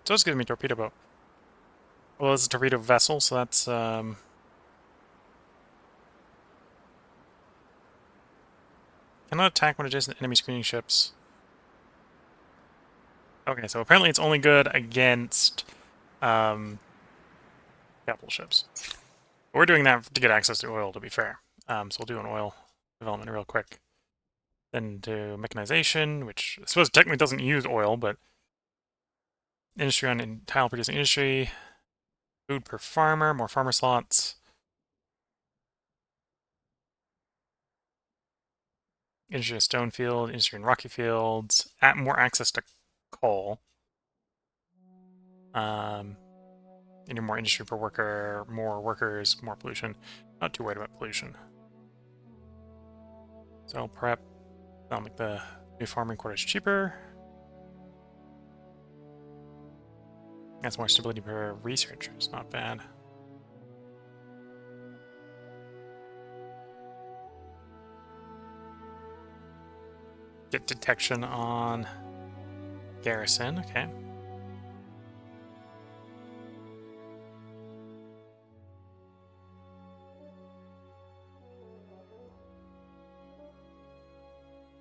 it's giving me torpedo boat. Well, it's a torpedo vessel, so that's cannot attack when adjacent to enemy screening ships. Okay, so apparently it's only good against capital ships. But we're doing that to get access to oil, to be fair. So we'll do an oil development real quick. Then do mechanization, which I suppose technically doesn't use oil, but industry on tile producing industry. Food per farmer, more farmer slots. Industry in stone field, industry in rocky fields. More access to coal. You need more industry per worker, more workers, more pollution. Not too worried about pollution. So prep. That'll make the new farming quarters cheaper. That's more stability per researchers. Not bad. Get detection on garrison. Okay.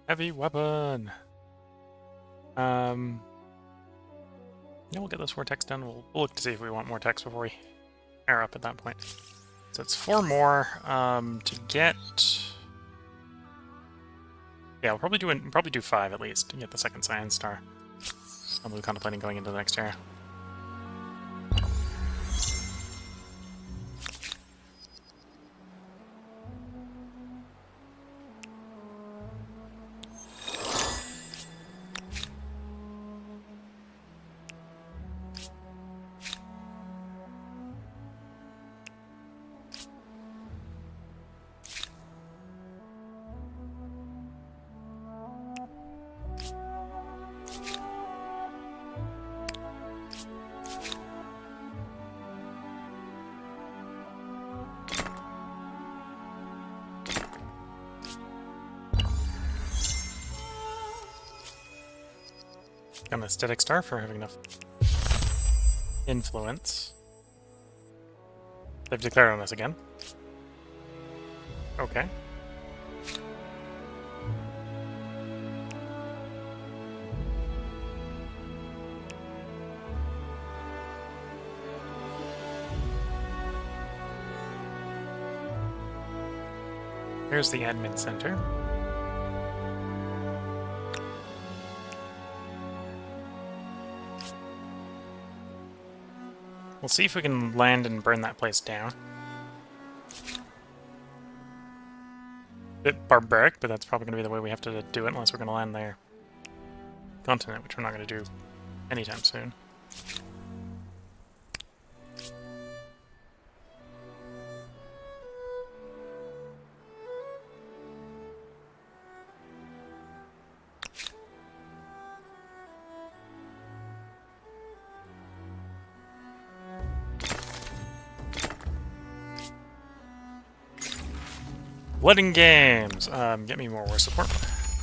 Heavy weapon. Yeah, we'll get those 4 techs done. We'll look to see if we want more techs before we air up at that point. So it's 4 more to get. Yeah, we'll probably do 5 at least to get the second Science Star. I'm really contemplating going into the next era. Got an aesthetic star for having enough influence. They've declared on us again. Okay. Here's the admin center. We'll see if we can land and burn that place down. Bit barbaric, but that's probably going to be the way we have to do it unless we're going to land their continent, which we're not going to do anytime soon. Blooding games. Get me more war support.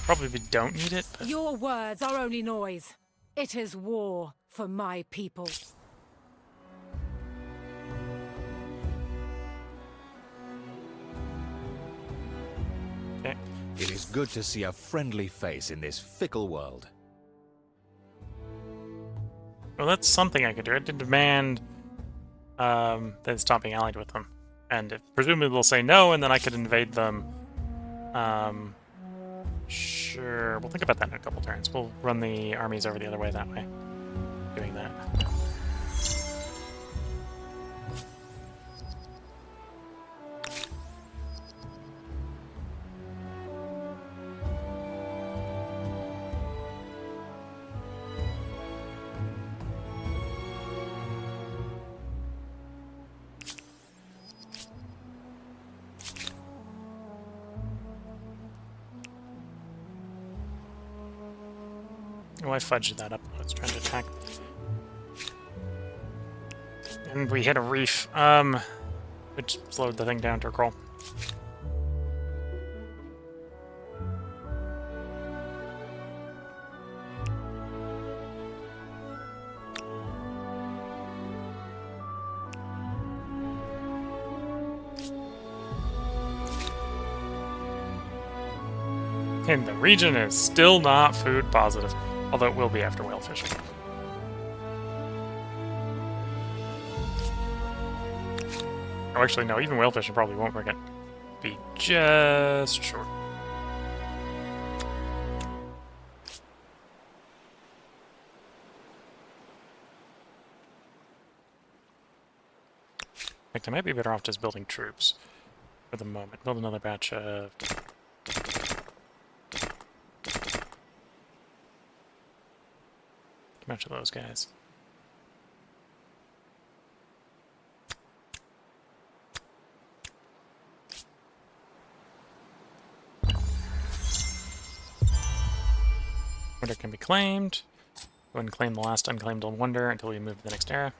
Probably we don't need it, but Your words are only noise. It is war for my people. okay. It is good to see a friendly face in this fickle world. Well, that's something I could do. I did demand then stop being allied with them. And presumably they'll say no, and then I could invade them. Sure, we'll think about that in a couple turns. We'll run the armies over the other way that way. Doing that. Oh, I fudged that up. I was trying to attack. And we hit a reef. Which slowed the thing down to a crawl. And the region is still not food positive, although it will be after whale fishing. Oh, actually, no, even whale fishing probably won't bring it. Be just short. In fact, I might be better off just building troops for the moment. Build another batch of... Bunch of those guys. Wonder can be claimed. Go ahead and claim the last unclaimed wonder until we move to the next era.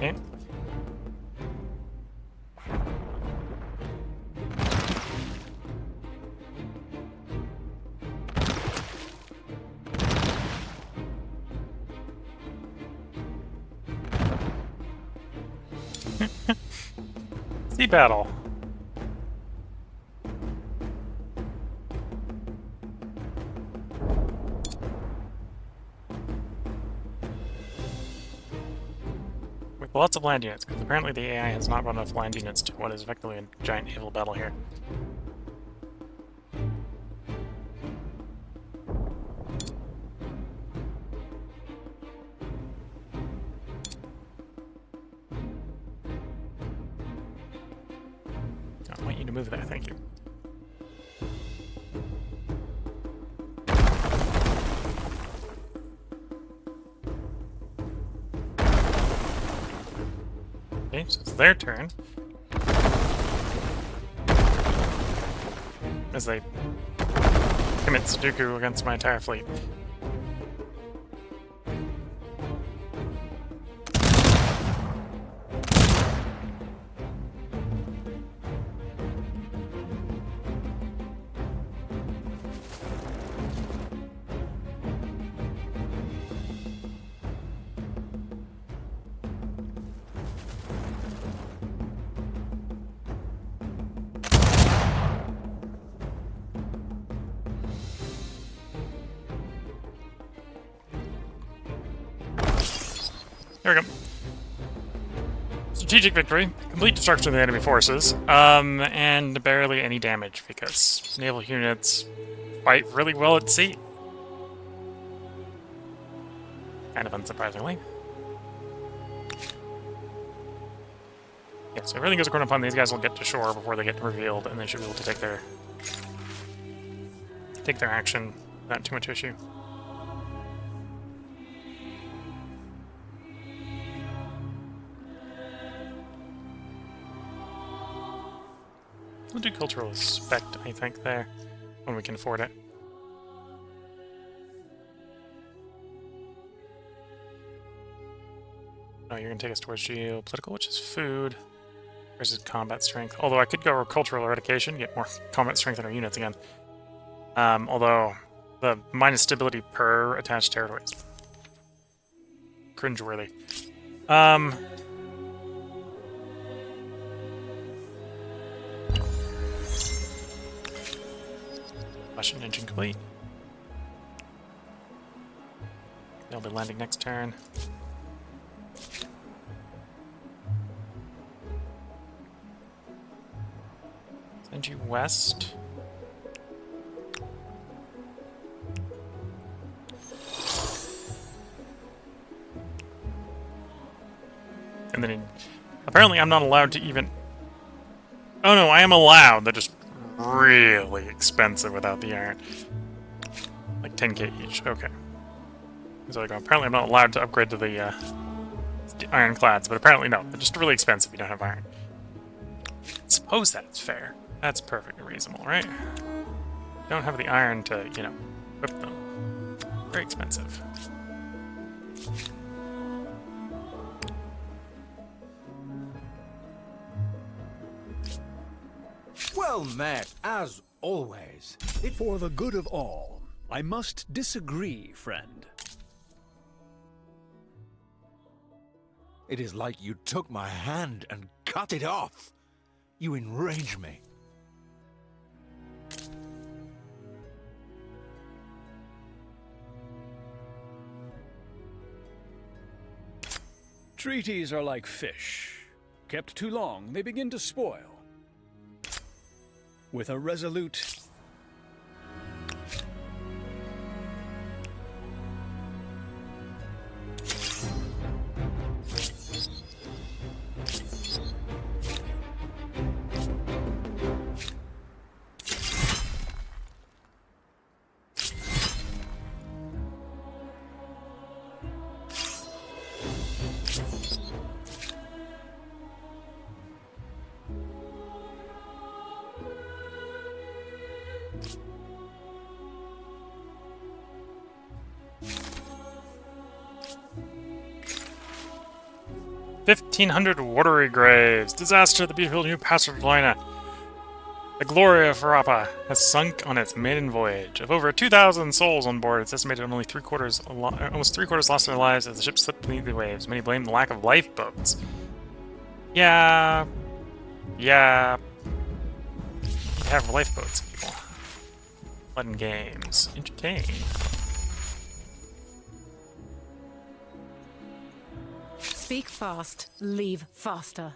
Okay. Sea battle. With lots of land units, because apparently the AI has not run enough land units to what is effectively a giant naval battle here. I want you to move there, thank you. Okay, so it's their turn. As they commit Sudoku against my entire fleet. There we go. Strategic victory. Complete destruction of the enemy forces. And barely any damage because naval units fight really well at sea. Kind of unsurprisingly. Yeah, so everything goes according to plan. These guys will get to shore before they get revealed, and they should be able to take their action without too much issue. We'll do cultural respect, I think, there, when we can afford it. Oh, you're gonna take us towards geopolitical, which is food, versus combat strength. Although I could go cultural eradication, get more combat strength in our units again. Although the minus stability per attached territory is cringeworthy. Combustion engine complete. They'll be landing next turn. Send you west. And then apparently I'm not allowed to even... Oh no, I am allowed. They're just really expensive without the iron. Like 10k each. Okay. So I go, apparently I'm not allowed to upgrade to the ironclads, but apparently no. They're just really expensive if you don't have iron. Suppose that's fair. That's perfectly reasonable, right? You don't have the iron to, you know, equip them. Very expensive. Well met, as always. For the good of all, I must disagree, friend. It is like you took my hand and cut it off. You enrage me. Treaties are like fish. Kept too long, they begin to spoil. With a resolute... $1,500 watery graves. Disaster, the beautiful new Passerlina. The Gloria of Farapa has sunk on its maiden voyage. Of over 2,000 souls on board, it's estimated only almost three-quarters lost their lives as the ship slipped beneath the waves. Many blame the lack of lifeboats. Yeah. Yeah. You have lifeboats, people. Fun games. Entertain. Speak fast, leave faster.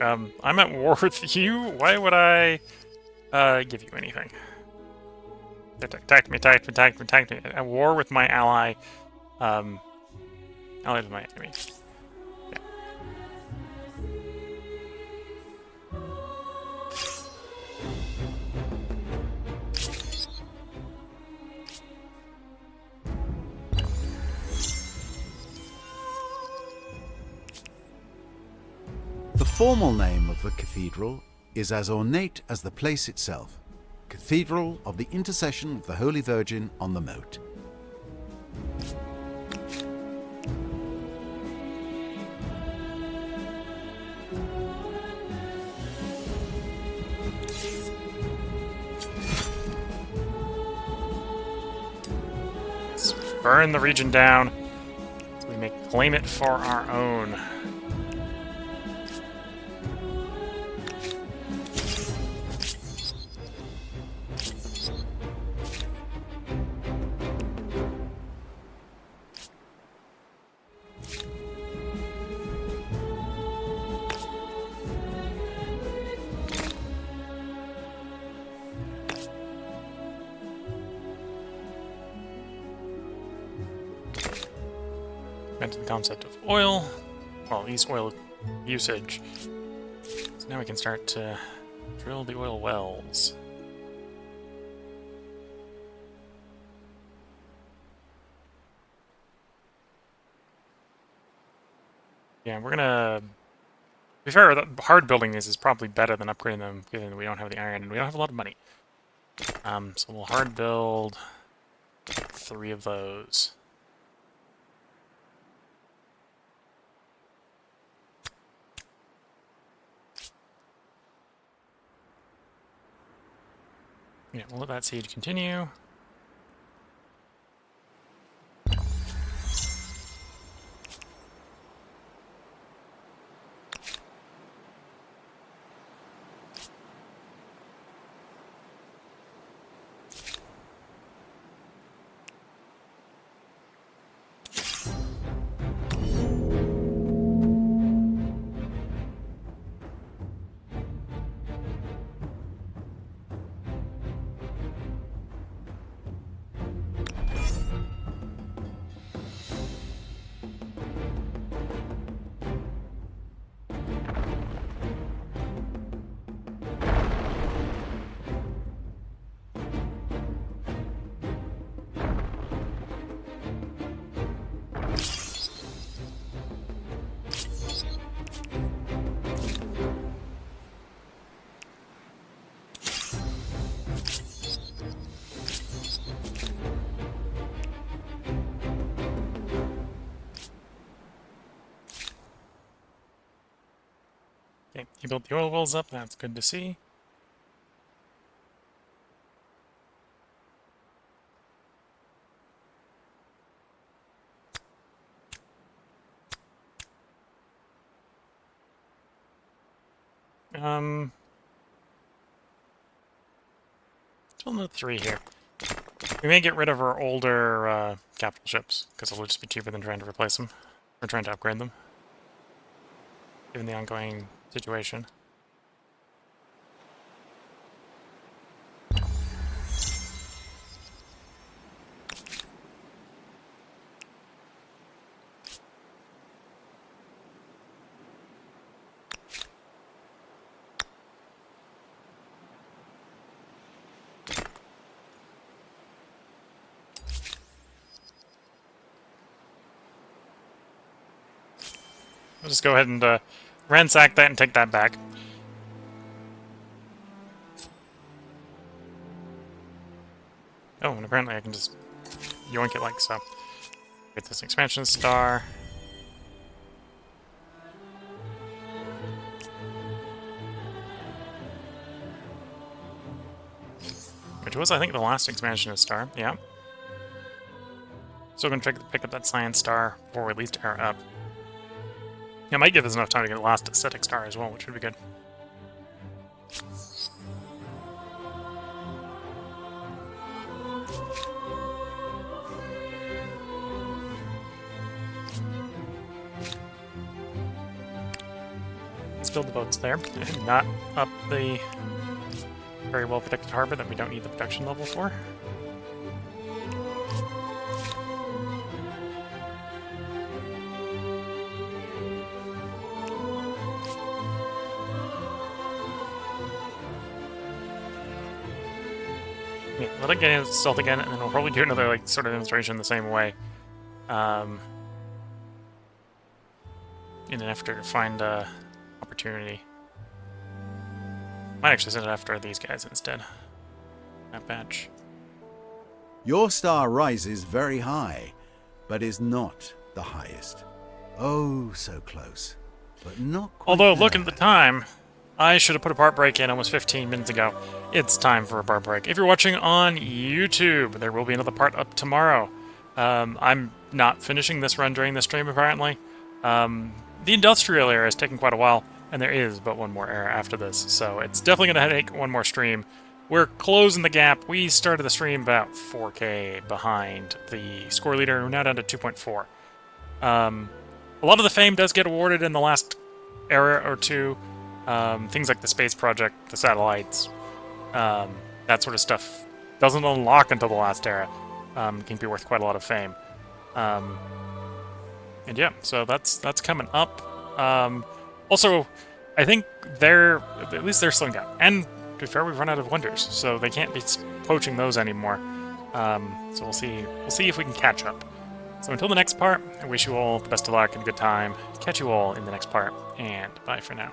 I'm at war with you. Why would I give you anything? Attack me. At war with my ally. Allied with my enemy. Yeah. The formal name of the cathedral is as ornate as the place itself, Cathedral of the Intercession of the Holy Virgin on the Moat. Let's burn the region down so we may claim it for our own. invented the concept of oil. Well, ease oil usage. So now we can start to drill the oil wells. Yeah, we're gonna... To be fair, hard building these is probably better than upgrading them, given that we don't have the iron and we don't have a lot of money. So we'll hard build 3 of those. Yeah, we'll let that siege continue. Okay, you built the oil wells up, that's good to see. Still another 3 here. We may get rid of our older capital ships, because it'll just be cheaper than trying to replace them, or trying to upgrade them, given the ongoing situation. I'll just go ahead and ransack that and take that back. Oh, and apparently I can just yoink it like so. Get this expansion star. Which was, I think, the last expansion star, yeah. Still gonna pick up that science star before we leave to air up. Yeah, it might give us enough time to get the last aesthetic star as well, which would be good. Let's build the boats there, and not up the very well protected harbor that we don't need the production level for. Yeah, let it get in stealth again, and then we'll probably do another like sort of demonstration the same way. In an effort to find opportunity. Might actually send it after these guys instead. That batch. Your star rises very high, but is not the highest. Oh, so close, but not quite Although, there. looking at the time, I should have put a part break in almost 15 minutes ago. It's time for a part break. If you're watching on YouTube, there will be another part up tomorrow. I'm not finishing this run during the stream, apparently. The industrial era is taking quite a while, and there is but one more era after this, so it's definitely going to take one more stream. We're closing the gap. We started the stream about 4K behind the score leader. We're now down to 2.4. A lot of the fame does get awarded in the last era or two. Things like the space project, the satellites, that sort of stuff doesn't unlock until the last era. Can be worth quite a lot of fame. And yeah, so that's coming up. Also, I think at least they're slowing down. And to be fair, we've run out of wonders, so they can't be poaching those anymore. So we'll see. We'll see if we can catch up. So until the next part, I wish you all the best of luck and a good time. Catch you all in the next part, and bye for now.